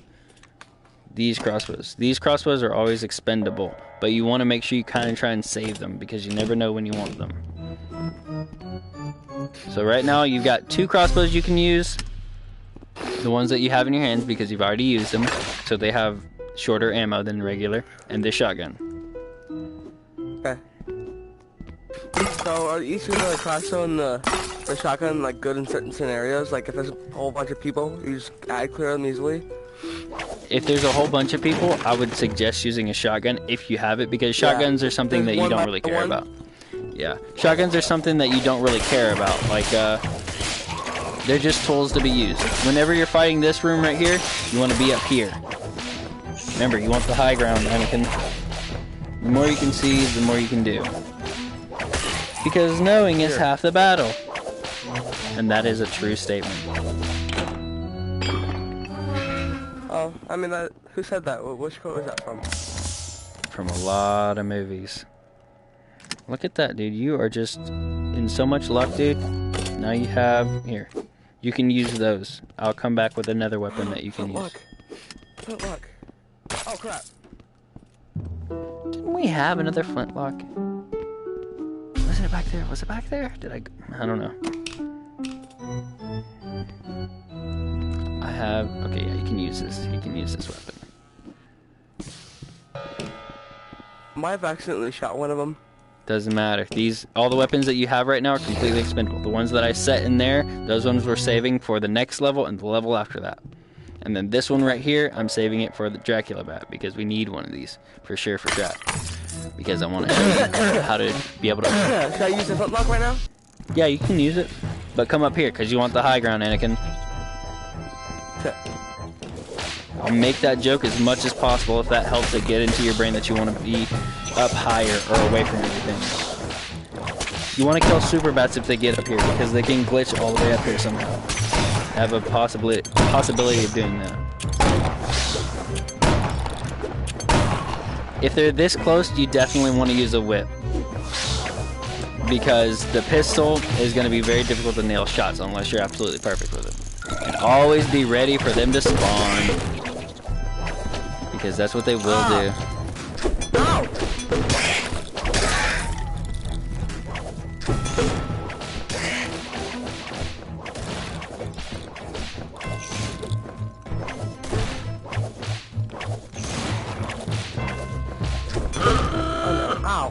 these crossbows. These crossbows are always expendable, but you want to make sure you kind of try and save them because you never know when you want them. So right now you've got 2 crossbows you can use. The ones that you have in your hands because you've already used them, so they have shorter ammo than regular, and this shotgun. Okay. So are each of the crossbow and the shotgun like good in certain scenarios? Like if there's a whole bunch of people, you just clear them easily? If there's a whole bunch of people, I would suggest using a shotgun if you have it, because shotguns are something that you don't really care about. Yeah, shotguns are something that you don't really care about. Like, they're just tools to be used. Whenever you're fighting this room right here, you want to be up here. Remember, you want the high ground, Anakin. The more you can see, the more you can do. Because knowing is half the battle. And that is a true statement. Oh, I mean, who said that? Which quote was that from? From a lot of movies. Look at that, dude. You are just in so much luck, dude. Now you have... Here. You can use those. I'll come back with another weapon that you can use. Flintlock. Oh, crap. Didn't we have another flintlock? Wasn't it back there? Was it back there? I don't know. I have... Okay, yeah, you can use this. You can use this weapon. Might have accidentally shot one of them. Doesn't matter. All the weapons that you have right now are completely expendable. The ones that I set in there, those ones we're saving for the next level and the level after that. And then this one right here, I'm saving it for the Dracula bat because we need one of these for sure for Drac. Because I want to show you how to be able to... Should I use the flintlock right now? Yeah, you can use it. But come up here because you want the high ground, Anakin. I'll make that joke as much as possible if that helps it get into your brain that you want to be up higher or away from everything. You want to kill super bats if they get up here because they can glitch all the way up here somehow. Have a possibility of doing that. If they're this close, you definitely want to use a whip. Because the pistol is going to be very difficult to nail shots unless you're absolutely perfect with it. And always be ready for them to spawn. Because that's what they will do. Ow! Oh no. Ow.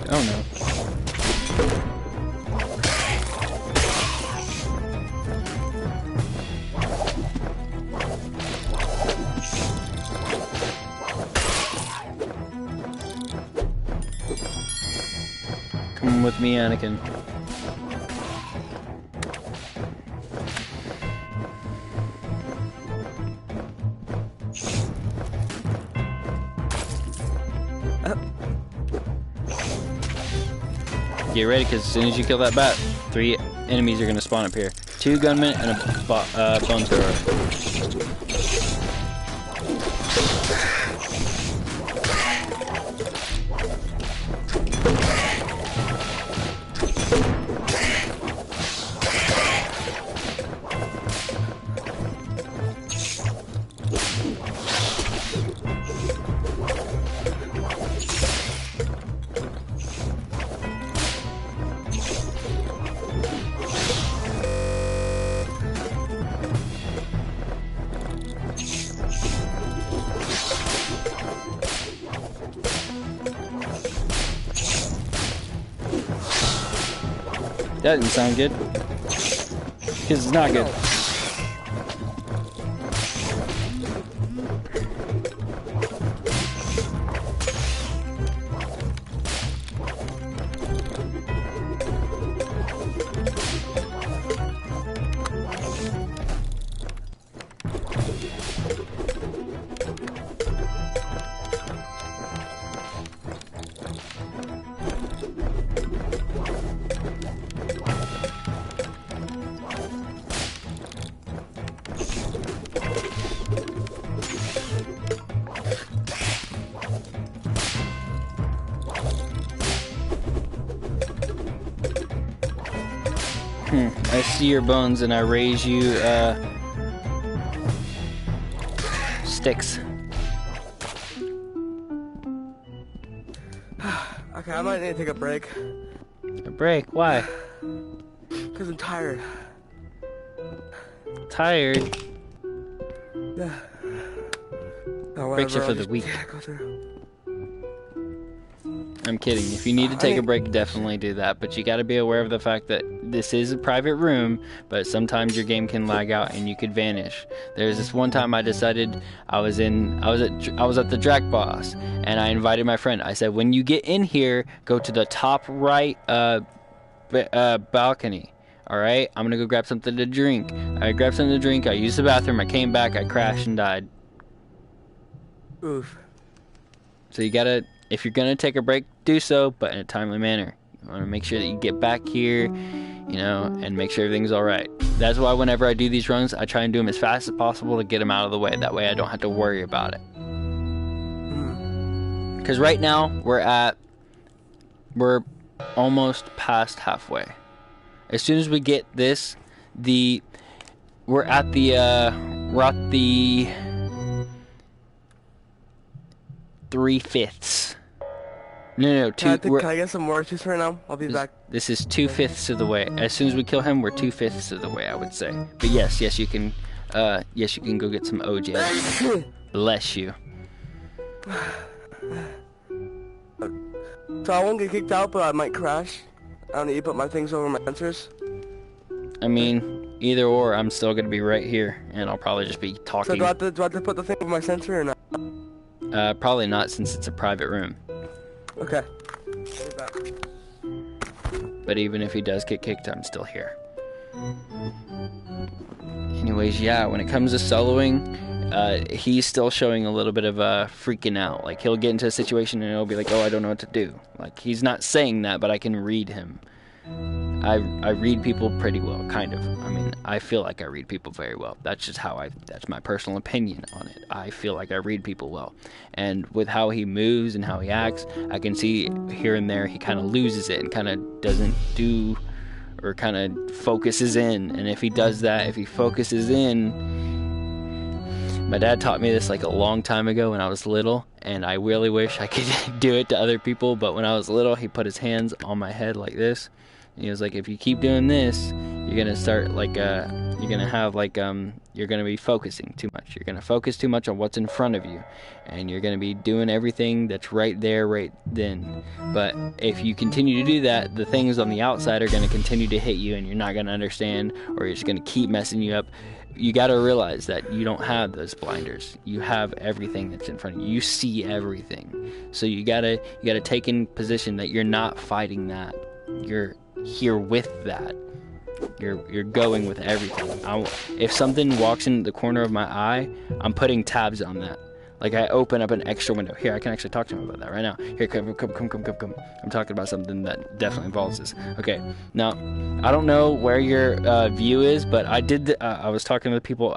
Oh no. Come with me, Anakin. Get ready, because as soon as you kill that bat, 3 enemies are going to spawn up here. 2 gunmen and a bone thrower. That didn't sound good. Because it's not good. I see your bones and I raise you, sticks. Okay, I might need to take a break. A break? Why? Because I'm tired. Tired? Yeah. Breaks are for the weak. I'm kidding. If you need to take a break, definitely do that. But you got to be aware of the fact that this is a private room, but sometimes your game can lag out and you could vanish. There's this one time I decided I was at the Drac Boss, and I invited my friend. I said, when you get in here, go to the top right balcony. All right, I'm gonna go grab something to drink. I grabbed something to drink. I used the bathroom. I came back. I crashed and died. Oof. So you gotta, if you're gonna take a break, do so, but in a timely manner. You want to make sure that you get back here, you know, and make sure everything's all right. That's why whenever I do these runs, I try and do them as fast as possible to get them out of the way. That way I don't have to worry about it. Because right now we're almost past halfway. As soon as we get this, we're at the 3/5. No, Can I get some more juice right now? I'll be back. This is 2/5 of the way. As soon as we kill him, we're 2/5 of the way, I would say. But yes, you can go get some OJ. Bless you. So I won't get kicked out, but I might crash. I don't need to put my things over my sensors. I mean, either or, I'm still gonna be right here, and I'll probably just be talking. So do I have to put the thing over my sensor or not? Probably not, since it's a private room. Okay. But even if he does get kicked, I'm still here. Anyways, yeah, when it comes to soloing, he's still showing a little bit of freaking out. Like, he'll get into a situation and he'll be like, oh, I don't know what to do. Like, he's not saying that, but I can read him. I read people pretty well, kind of. I mean, I feel like I read people very well. That's just that's my personal opinion on it. I feel like I read people well. And with how he moves and how he acts, I can see here and there he kind of loses it and kind of doesn't do, or kind of focuses in. And if he does that, if he focuses in, my dad taught me this like a long time ago when I was little, and I really wish I could do it to other people, but when I was little, he put his hands on my head like this. He was like, if you keep doing this, you're gonna start like you're gonna be focusing too much. You're gonna focus too much on what's in front of you, and you're gonna be doing everything that's right there, right then. But if you continue to do that, the things on the outside are gonna continue to hit you, and you're not gonna understand, or you're just gonna keep messing you up. You gotta realize that you don't have those blinders. You have everything that's in front of you. You see everything. So you gotta take in position that you're not fighting that. You're here with that. You're going with everything. If something walks in the corner of my eye, I'm putting tabs on that. Like, I open up an extra window. Here, I can actually talk to him about that right now. Here, come. I'm talking about something that definitely involves this. Okay, now, I don't know where your view is, but I was talking to the people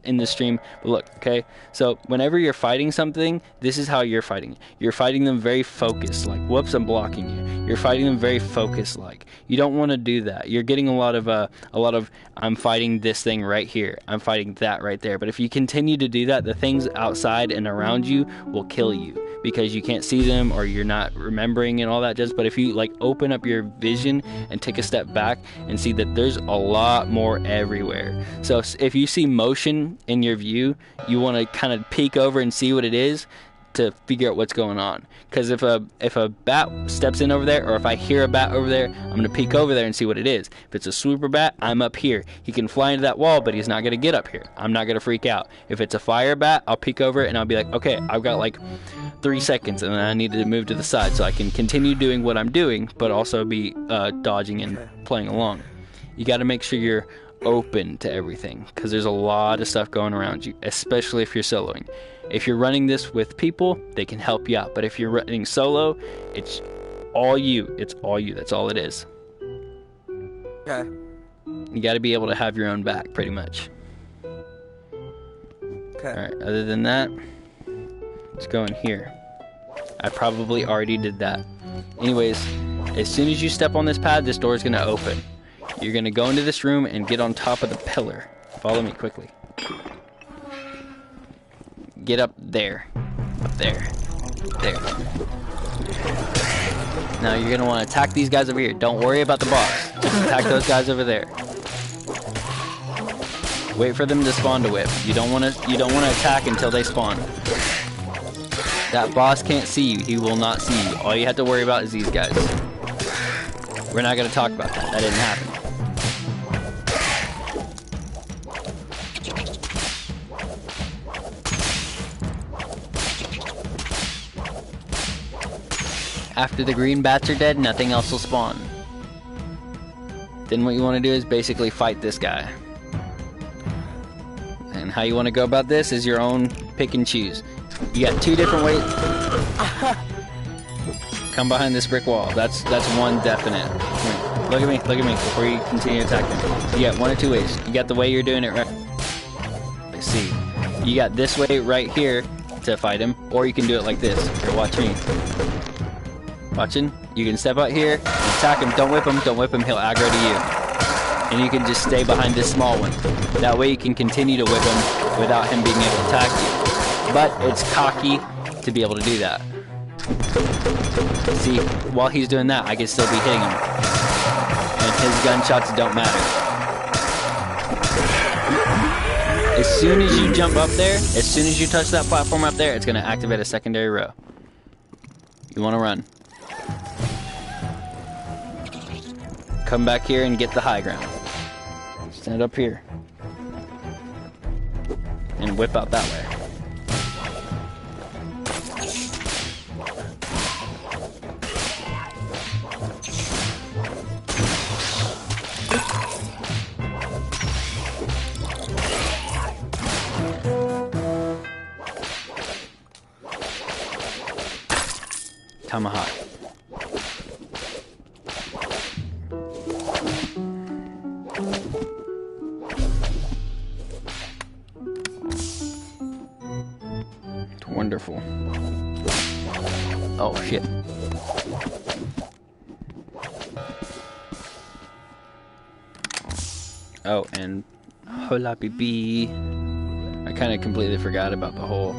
in the stream. But look, okay, so whenever you're fighting something, this is how you're fighting. You're fighting them very focused, like, whoops, I'm blocking you. You're fighting them very focused, like. You don't want to do that. You're getting a lot of I'm fighting this thing right here. I'm fighting that right there. But if you continue to do that, the things outside and around you will kill you, because you can't see them, or you're not remembering and all that jazz. But if you like open up your vision and take a step back and see that there's a lot more everywhere. So if you see motion in your view, you want to kind of peek over and see what it is to figure out what's going on. Because if a bat steps in over there, or if I hear a bat over there, I'm gonna peek over there and see what it is. If it's a swooper bat, I'm up here. He can fly into that wall, but he's not gonna get up here. I'm not gonna freak out. If it's a fire bat, I'll peek over it and I'll be like, okay, I've got like 3 seconds, and then I need to move to the side so I can continue doing what I'm doing, but also be dodging and playing along. You got to make sure you're open to everything, because there's a lot of stuff going around you, especially if you're soloing. If you're running this with people, they can help you out. But if you're running solo, it's all you. It's all you. That's all it is. Okay. You got to be able to have your own back, pretty much. Okay. Alright, other than that, let's go in here. I probably already did that. Anyways, as soon as you step on this pad, this door is going to open. You're gonna go into this room and get on top of the pillar. Follow me quickly. Get up there. Up there. There. Now you're gonna want to attack these guys over here. Don't worry about the boss. Just attack those guys over there. Wait for them to spawn to whip. You don't want to attack until they spawn. That boss can't see you. He will not see you. All you have to worry about is these guys. We're not gonna talk about that. That didn't happen. After the green bats are dead, nothing else will spawn. Then what you want to do is basically fight this guy. And how you want to go about this is your own pick and choose. You got two different ways. Come behind this brick wall. That's one definite. Look at me before you continue attacking. You got one or two ways. You got the way you're doing it right. Let's see. You got this way right here to fight him, or you can do it like this. Here, watch me. Watching? You can step out here and attack him. Don't whip him. Don't whip him. He'll aggro to you. And you can just stay behind this small one. That way you can continue to whip him without him being able to attack you. But it's cocky to be able to do that. See, while he's doing that, I can still be hitting him. And his gunshots don't matter. As soon as you jump up there, as soon as you touch that platform up there, it's going to activate a secondary row. You want to run. Come back here and get the high ground. Stand up here. And whip out that way. Tomahawk. Wonderful. Oh shit. Oh, and hola baby. I kind of completely forgot about the whole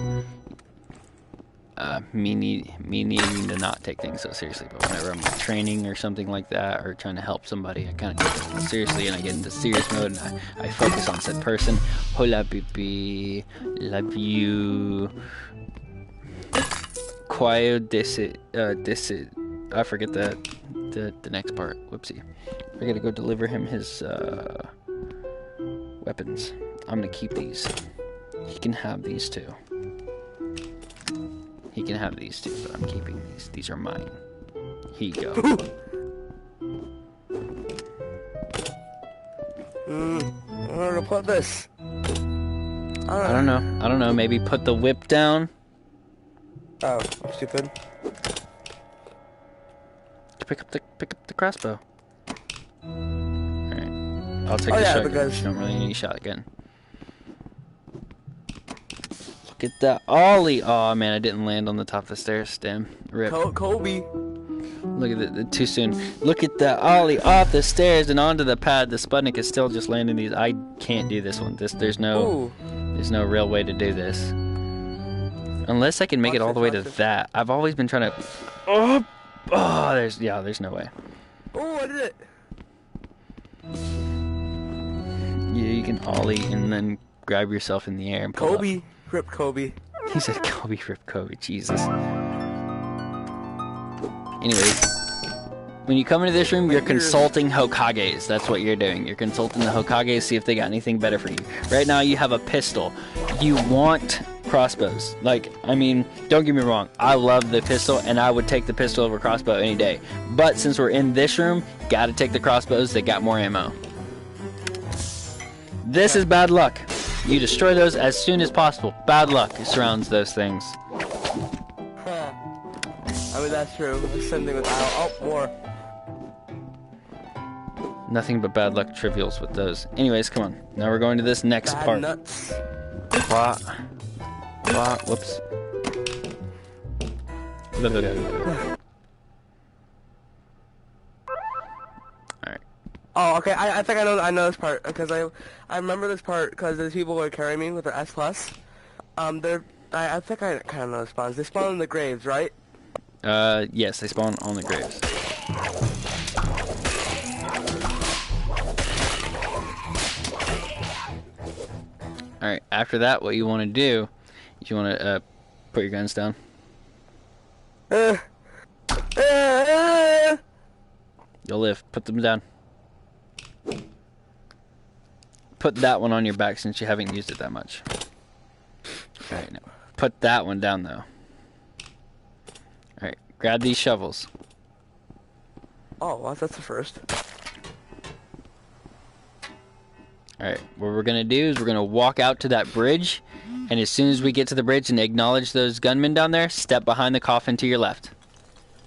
me needing to not take things so seriously, but whenever I'm training or something like that, or trying to help somebody, I kind of take things seriously, and I get into serious mode, and I focus on said person. Hola baby, love you. Quio disit, I forget the next part. Whoopsie. I gotta go deliver him his weapons. I'm gonna keep these. He can have these too. He can have these too, but I'm keeping these. These are mine. Here you go. Where to put this? I don't know. Maybe put the whip down. Oh, I'm stupid. Pick up the crossbow. Alright. I'll take the shotgun. Because You don't really need a shotgun. Look at that ollie. Oh man, I didn't land on the top of the stairs. Damn. Rip. Kobe. Look at it, too soon. Look at that ollie off the stairs and onto the pad. The Sputnik is still just landing these. I can't do this one. There's no real way to do this. Unless I can make it all the way to that. I've always been trying to. There's no way. Oh, I did it. Yeah, you can ollie and then grab yourself in the air and pull Kobe. up. Rip Kobe. He said Kobe, rip Kobe. Jesus. Anyways, when you come into this room, you're consulting Hokages. That's what you're doing. You're consulting the Hokages, see if they got anything better for you. Right now, you have a pistol. You want crossbows. Like, I mean, don't get me wrong. I love the pistol, and I would take the pistol over crossbow any day. But since we're in this room, gotta take the crossbows. They got more ammo. This is bad luck. You destroy those as soon as possible. Bad luck surrounds those things. I mean, that's true. The same thing with Al. Oh, more. Nothing but bad luck trivials with those. Anyways, come on. Now we're going to this next Bad part. Nuts. Whoops. Alright. Oh, okay. I think I know this part because I remember this part because there's people who are carrying me with their S plus. I think I kind of know the spawns. They spawn in the graves, right? Yes, they spawn on the graves. All right. After that, what you want to do is you want to put your guns down. You'll live. Put them down. Put that one on your back since you haven't used it that much. Alright, now put that one down though. Alright, grab these shovels. Oh, well, that's the first. Alright, what we're gonna do is we're gonna walk out to that bridge, and as soon as we get to the bridge and acknowledge those gunmen down there, step behind the coffin to your left.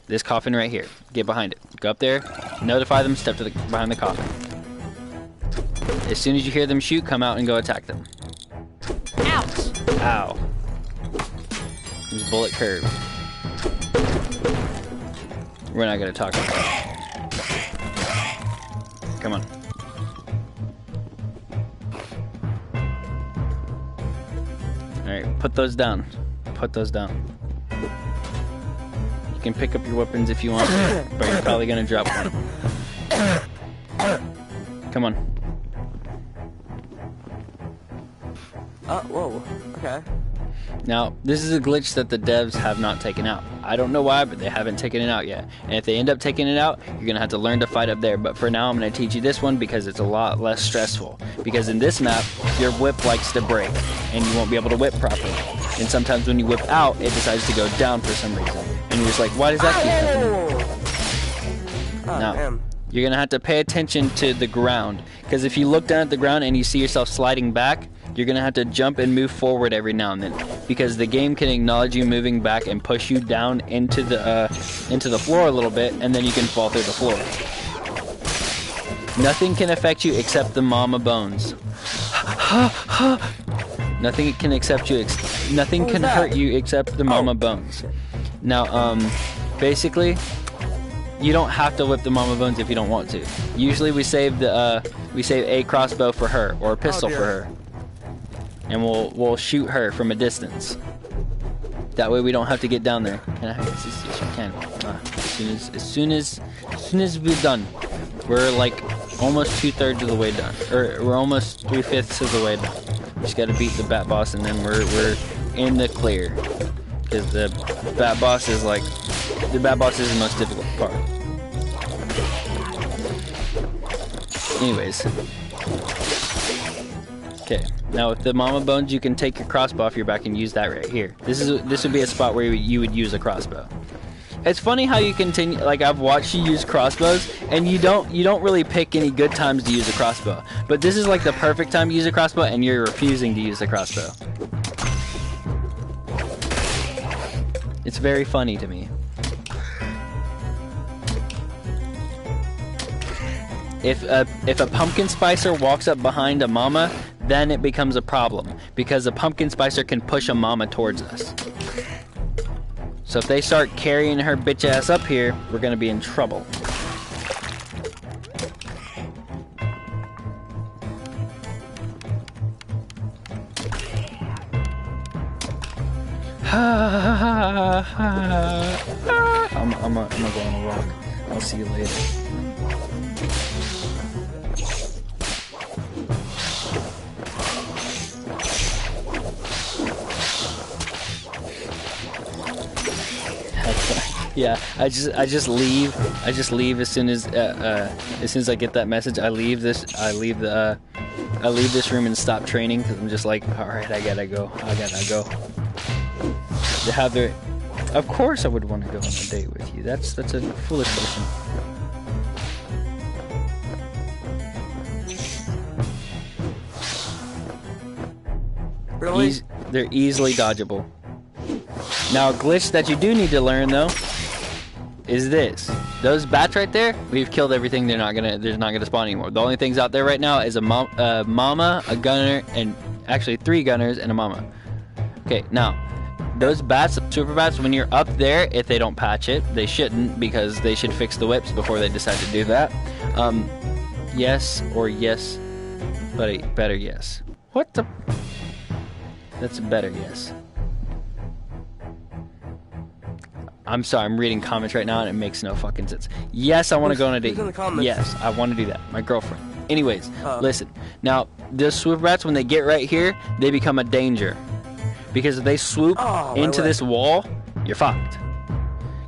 This coffin right here. Get behind it. Go up there, notify them, step to behind the coffin. As soon as you hear them shoot, come out and go attack them. Ouch! Ow. This bullet curve. We're not gonna talk about that. Come on. Alright, put those down. Put those down. You can pick up your weapons if you want, but you're probably gonna drop one. Come on. Whoa. Okay. Now, this is a glitch that the devs have not taken out. I don't know why, but they haven't taken it out yet. And if they end up taking it out, you're going to have to learn to fight up there. But for now, I'm going to teach you this one because it's a lot less stressful. Because in this map, your whip likes to break, and you won't be able to whip properly. And sometimes when you whip out, it decides to go down for some reason. And you're just like, why does that keep happening? Now, damn. you're going to have to pay attention to the ground. Because if you look down at the ground and you see yourself sliding back, you're going to have to jump and move forward every now and then. Because the game can acknowledge you moving back and push you down into the floor a little bit, and then you can fall through the floor. Nothing can affect you except the mama bones. Nothing can nothing can hurt you except the mama bones. Now, basically, you don't have to whip the mama bones if you don't want to. Usually we save a crossbow for her or a pistol for her, and we'll shoot her from a distance. That way we don't have to get down there. And yes, you can. As soon as we're done, we're like almost 2/3 of the way done, or we're almost 3/5 of the way done. We just got to beat the bat boss, and then we're in the clear. Because the bat boss is the most difficult part. Anyways. Okay. Now with the mama bones, you can take your crossbow off your back and use that right here. This would be a spot where you would use a crossbow. It's funny how you continue. Like, I've watched you use crossbows, and you don't really pick any good times to use a crossbow. But this is like the perfect time to use a crossbow, and you're refusing to use the crossbow. It's very funny to me. If a pumpkin spicer walks up behind a mama, then it becomes a problem, because a pumpkin spicer can push a mama towards us. So if they start carrying her bitch ass up here, we're gonna be in trouble. I'm gonna go on a walk. I'll see you later. Yeah, I just leave as soon as I get that message. I leave this room and stop training because I'm just like, all right, I gotta go. Of course I would want to go on a date with you. That's a foolish question. Really? They're easily dodgeable. Now, a glitch that you do need to learn though is this. Those bats right there, we've killed everything. They're not gonna spawn anymore. The only things out there right now is a mama, a gunner, and actually 3 gunners and a mama. Okay, now those bats, super bats, when you're up there, if they don't patch it, they shouldn't, because they should fix the whips before they decide to do that. yes or yes, but a better yes. What the? That's a better yes. I'm sorry, I'm reading comments right now and it makes no fucking sense. Yes, I want to go on a date. Who's in the comments? Yes, I want to do that. My girlfriend. Anyways, listen. Now, the swoop rats, when they get right here, they become a danger. Because if they swoop into this wall, you're fucked.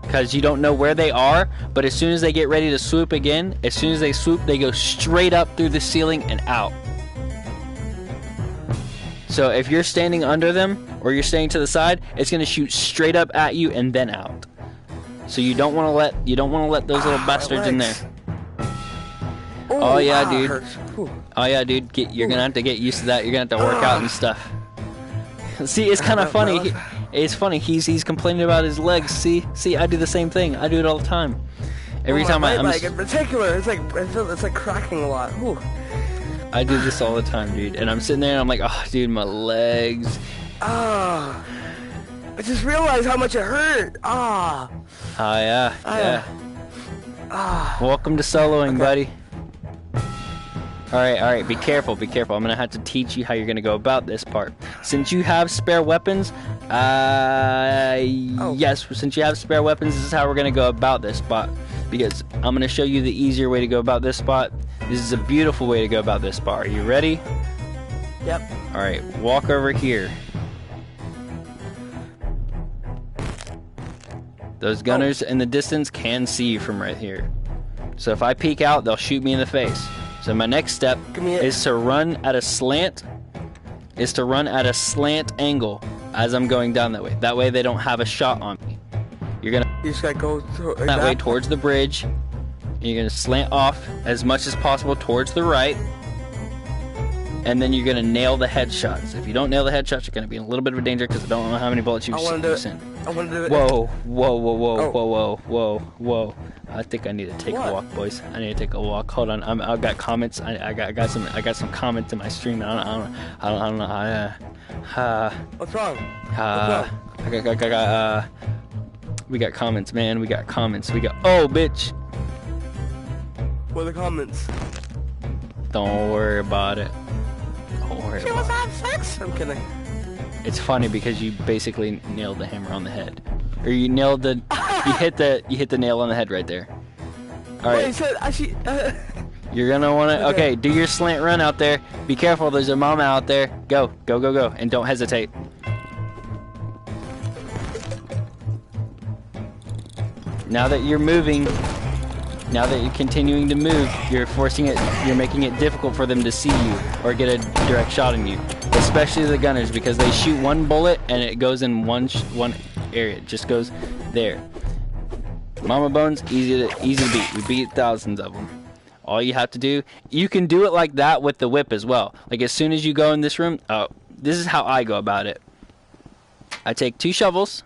Because you don't know where they are, but as soon as they get ready to swoop again, as soon as they swoop, they go straight up through the ceiling and out. So if you're standing under them, or you're standing to the side, it's going to shoot straight up at you and then out. So you don't want to let those little bastards in there. Oh yeah, dude. Oh yeah, dude. You're gonna have to get used to that. You're gonna have to work out and stuff. See, it's kind of funny. It's funny. He's complaining about his legs. See, I do the same thing. I do it all the time. Every time I'm like in particular, it's like cracking a lot. Whew. I do this all the time, dude. And I'm sitting there and I'm like, oh, dude, my legs. I just realized how much it hurt. Oh yeah. Welcome to soloing, buddy. All right. Be careful. I'm gonna have to teach you how you're gonna go about this part. Since you have spare weapons, yes. Since you have spare weapons, this is how we're gonna go about this spot. Because I'm gonna show you the easier way to go about this spot. This is a beautiful way to go about this spot. Are you ready? Yep. All right. Walk over here. Those gunners in the distance can see you from right here. So if I peek out, they'll shoot me in the face. So my next step is to run at a slant. Angle as I'm going down that way. That way they don't have a shot on me. You just gotta go that way towards the bridge. And you're gonna slant off as much as possible towards the right. And then you're gonna nail the headshots. If you don't nail the headshots, you're gonna be in a little bit of a danger because I don't know how many bullets you send. I want to do it. Whoa. I think I need to take a walk, boys. I need to take a walk. Hold on. I got comments. I got some comments in my stream. I don't know. What's wrong? We got comments, man. We got comments. Oh, bitch. What are the comments? Don't worry about it. She wants to have sex? I'm kidding. It's funny because you basically nailed the hammer on the head, or you nailed the, you hit the nail on the head right there. All right. Wait, You're gonna wanna okay. Do your slant run out there. Be careful. There's a mama out there. Go, and don't hesitate. Now that you're moving. Now that you're continuing to move, you're making it difficult for them to see you or get a direct shot on you. Especially the gunners, because they shoot one bullet and it goes in one area. It just goes there. Mama bones, easy to beat. We beat thousands of them. All you have to do, you can do it like that with the whip as well. Like as soon as you go in this room, this is how I go about it. I take 2 shovels.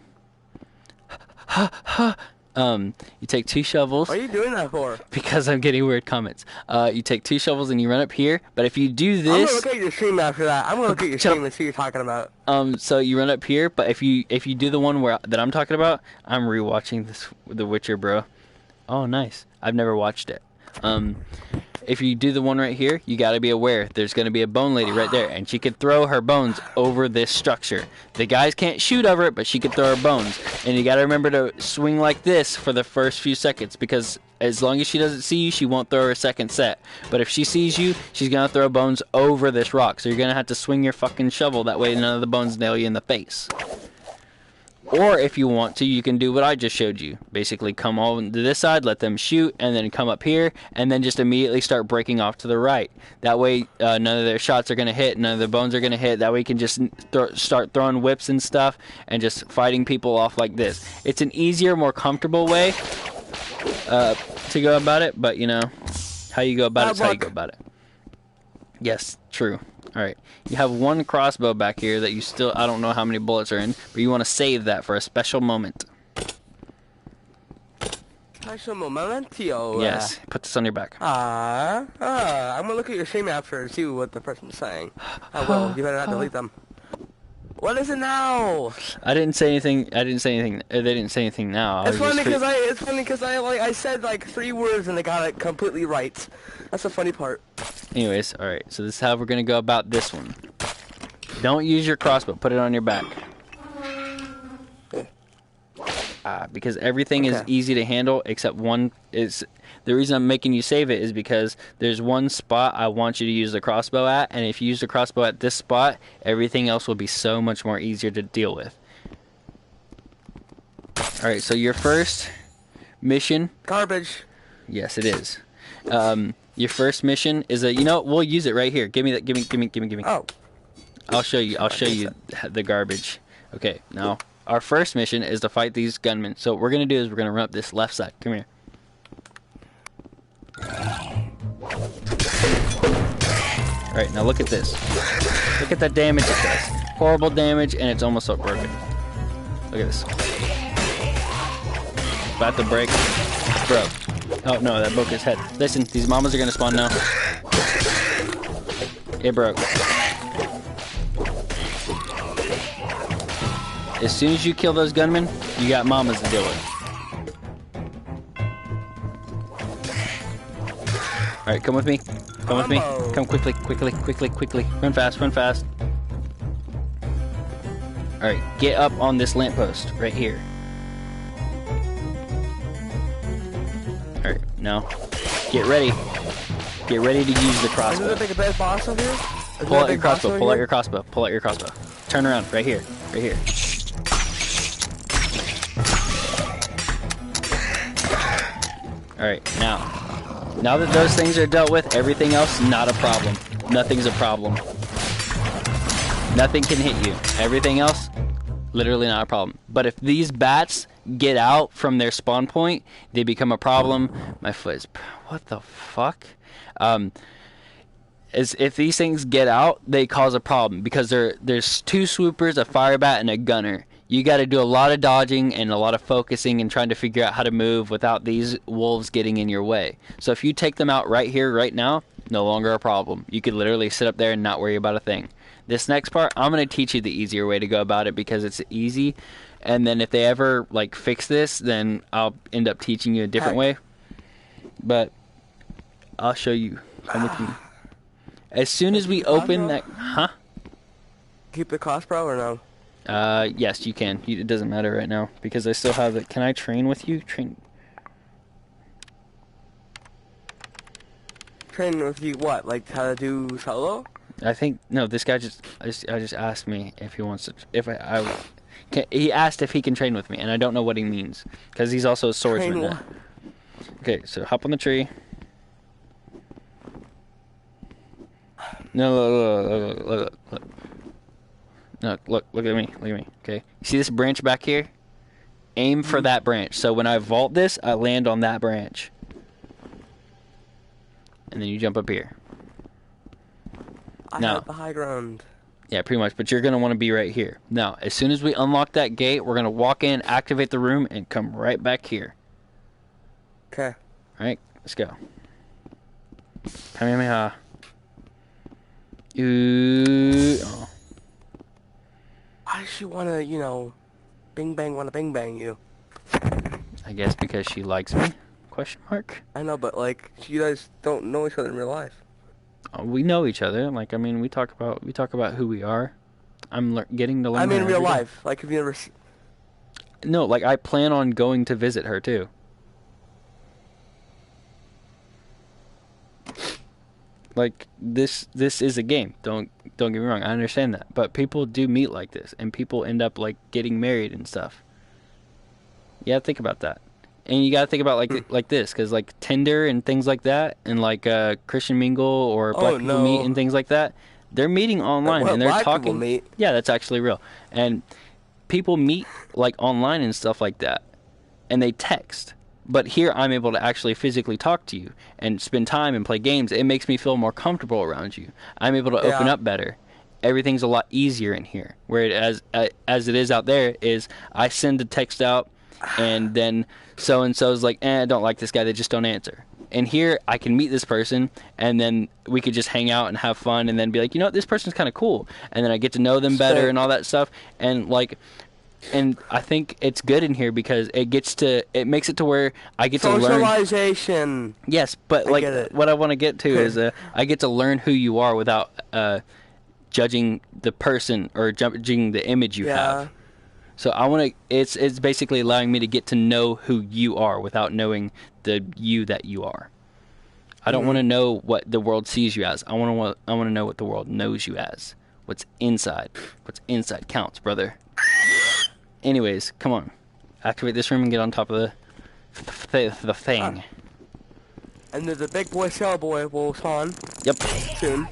You take 2 shovels. What are you doing that for? Because I'm getting weird comments. You take 2 shovels and you run up here. But if you do this, I'm gonna look at your stream after that. I'm gonna look at your stream and see what you're talking about. So you run up here. But if you do the one that I'm talking about, I'm rewatching The Witcher, bro. Oh, nice. I've never watched it. If you do the one right here, you gotta be aware. There's gonna be a bone lady right there, and she could throw her bones over this structure. The guys can't shoot over it, but she could throw her bones. And you gotta remember to swing like this for the first few seconds, because as long as she doesn't see you, she won't throw her second set. But if she sees you, she's gonna throw bones over this rock. So you're gonna have to swing your fucking shovel. That way none of the bones nail you in the face. Or if you want to, you can do what I just showed you. Basically come on to this side, let them shoot, and then come up here, and then just immediately start breaking off to the right. That way none of their shots are going to hit, none of their bones are going to hit. That way you can just start throwing whips and stuff and just fighting people off like this. It's an easier, more comfortable way to go about it, but you know, how you go about it is how you go about it. Yes, true. Alright, you have 1 crossbow back here that you still, I don't know how many bullets are in, but you want to save that for a special moment. Special momentio. Yes, put this on your back. I'm gonna look at your stream after and see what the person's saying. I will. You better not delete them. What is it now? I didn't say anything. I didn't say anything. They didn't say anything now. It's funny because I said like 3 words and they got it completely right. That's the funny part. Anyways, all right. So this is how we're gonna go about this one. Don't use your crossbow. Put it on your back. Because everything is easy to handle except one. Is the reason I'm making you save it is because there's one spot I want you to use the crossbow at, and if you use the crossbow at this spot, everything else will be so much more easier to deal with. All right. So your first mission. Garbage. Yes, it is. Your first mission is we'll use it right here. Give me that. Give me. Oh. I'll show you the garbage. Okay, now our first mission is to fight these gunmen. So what we're gonna do is we're gonna run up this left side. Come here. Alright, now look at this. Look at that damage it does. Horrible damage, and it's almost so broken. Look at this. About to break. Broke. Oh no, that broke his head. Listen, these mamas are gonna spawn now. It broke. As soon as you kill those gunmen, you got mamas to deal with. Alright, come with me. Come with me. Come quickly. Run fast. Alright, get up on this lamppost right here. Alright, now get ready. Get ready to use the crossbow. Is there a big boss over here? Pull out your crossbow. Pull out your crossbow. Turn around. Right here. Alright, now that those things are dealt with, everything else, not a problem. Nothing's a problem. Nothing can hit you. Everything else, literally not a problem. But if these bats get out from their spawn point, they become a problem. My foot is... What the fuck? If these things get out, they cause a problem. Because there's 2 swoopers, a fire bat, and a gunner. You got to do a lot of dodging and a lot of focusing and trying to figure out how to move without these wolves getting in your way. So if you take them out right here, right now, no longer a problem. You could literally sit up there and not worry about a thing. This next part, I'm going to teach you the easier way to go about it because it's easy. And then if they ever fix this, then I'll end up teaching you a different way. But I'll show you. Come with me. As soon as we open that... Huh? Keep the crossbow or no? Yes, you can. It doesn't matter right now because I still have it. Can I train with you? Train with you what? Like how to do solo? I think no. This guy just asked me if he wants to. He asked if he can train with me, and I don't know what he means because he's also a swordsman. Now. Okay, so hop on the tree. No, look. No, look at me. Okay, you see this branch back here? Aim for that branch. So when I vault this, I land on that branch, and then you jump up here. I have the high ground. Yeah, pretty much. But you're gonna want to be right here. Now, as soon as we unlock that gate, we're gonna walk in, activate the room, and come right back here. Okay. All right, let's go. Kamehameha. Ooh. Oh. Why does she wanna, bing bang you? I guess because she likes me? Question mark. I know, but you guys don't know each other in real life. We know each other. We talk about who we are. I'm getting to learn. I mean, real life. Have you ever? No, I plan on going to visit her too. This is a game. Don't get me wrong. I understand that, but people do meet like this, and people end up getting married and stuff. You gotta think about that, and you gotta think about like this, because Tinder and things like that, and Christian Mingle or Black People Meet and things like that. They're meeting online and they're talking. Meet? Yeah, that's actually real. And people meet online and stuff like that, and they text. But here I'm able to actually physically talk to you and spend time and play games. It makes me feel more comfortable around you. I'm able to open up better. Everything's a lot easier in here. Whereas as it is out there is I send a text out and then so-and-so's I don't like this guy. They just don't answer. And here I can meet this person, and then we could just hang out and have fun, and then be like, you know what, this person's kind of cool, and then I get to know them better and all that stuff, and like, and I think it's good in here because it makes it to where I get to learn. Socialization. Yes, but like what I want to get to is I get to learn who you are without judging the person or judging the image you have. So I want to. It's basically allowing me to get to know who you are without knowing the you that you are. I don't want to know what the world sees you as. I want to know what the world knows you as. What's inside counts, brother. Anyways, come on, activate this room and get on top of the thing. And there's a big boy shell boy will spawn. Yep. Soon.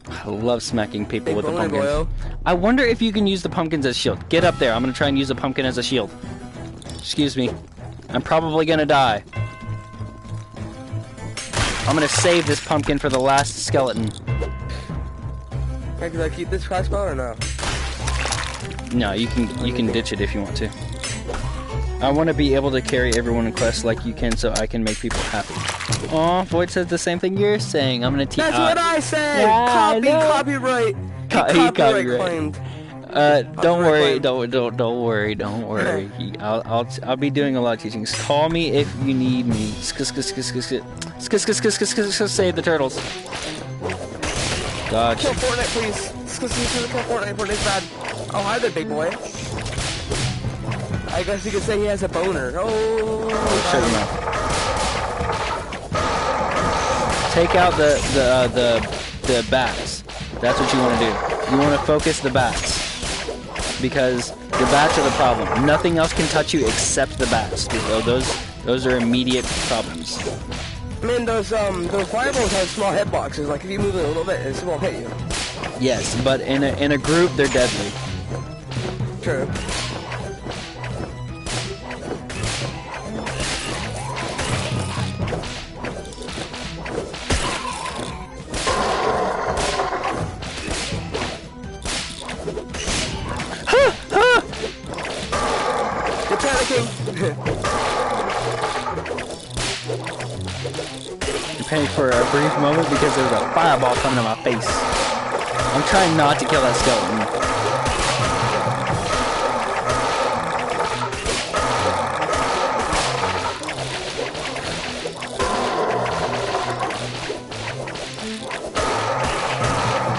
I love smacking people Big with the pumpkins. boyo. I wonder if you can use the pumpkins as shield. Get up there. I'm gonna try and use the pumpkin as a shield. Excuse me. I'm probably gonna die. I'm gonna save this pumpkin for the last skeleton. Can I keep this crossbow or no? No, you can ditch it if you want to. I want to be able to carry everyone in quests like you can, so I can make people happy. Aw, Void says the same thing you're saying. I'm gonna teach. That's what I said. Yeah, Copyright. Copyright claimed. Don't worry. Don't worry. I'll be doing a lot of teaching. Call me if you need me. Save the turtles. Dodge. Kill Fortnite, please. Kill Fortnite. Fortnite's bad. Oh, hi there, big boy. I guess you could say he has a boner. Oh. Shut your mouth. Take out the bats. That's what you want to do. You want to focus the bats. Because the bats are the problem. Nothing else can touch you except the bats. Those are immediate problems. I mean, those fireballs have small hitboxes. Like if you move it a little bit, it won't hit you. Yes, but in a group, they're deadly. True. You're panicking. You panicked for a brief moment because there was a fireball coming to my face. I'm trying not to kill that skeleton.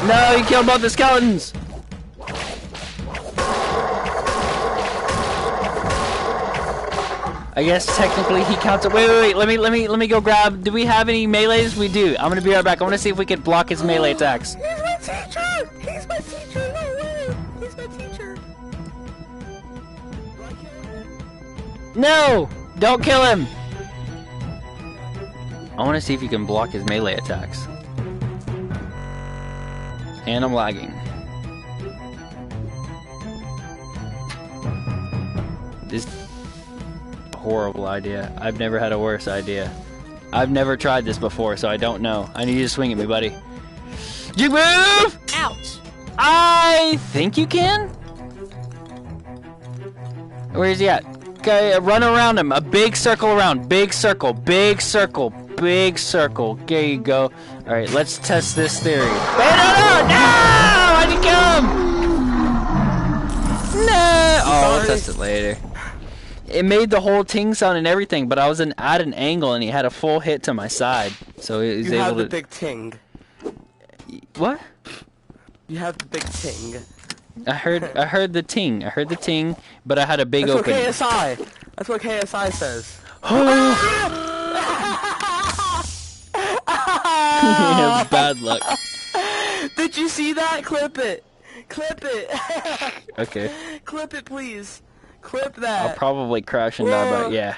No, you killed both the skeletons! I guess technically he counts it. Wait. Let me go grab. Do we have any melees? We do. I'm gonna be right back. I want to see if we can block his melee attacks. He's my teacher. He's my teacher. No way. He's my teacher. No! Don't kill him. I want to see if you can block his melee attacks. And I'm lagging. This. Horrible idea. I've never had a worse idea. I've never tried this before, so I don't know. I need you to swing at me, buddy. Jig move! Ouch. I think you can? Where is he at? Okay, run around him. A big circle around. Big circle. Big circle. Big circle. There you go. Alright, let's test this theory. Wait, no! Why'd you kill him? No! Oh, we'll test it later. It made the whole ting sound and everything, but I was at an angle and he had a full hit to my side, so he was you able have to. the big ting. What? You have the big ting. I heard the ting. I heard the ting, but I had a big That's opening. What KSI. That's what KSI says. Bad luck. Did you see that? Clip it. Clip it. Okay. Clip it, please. Clip that. I'll probably crash and die, but yeah.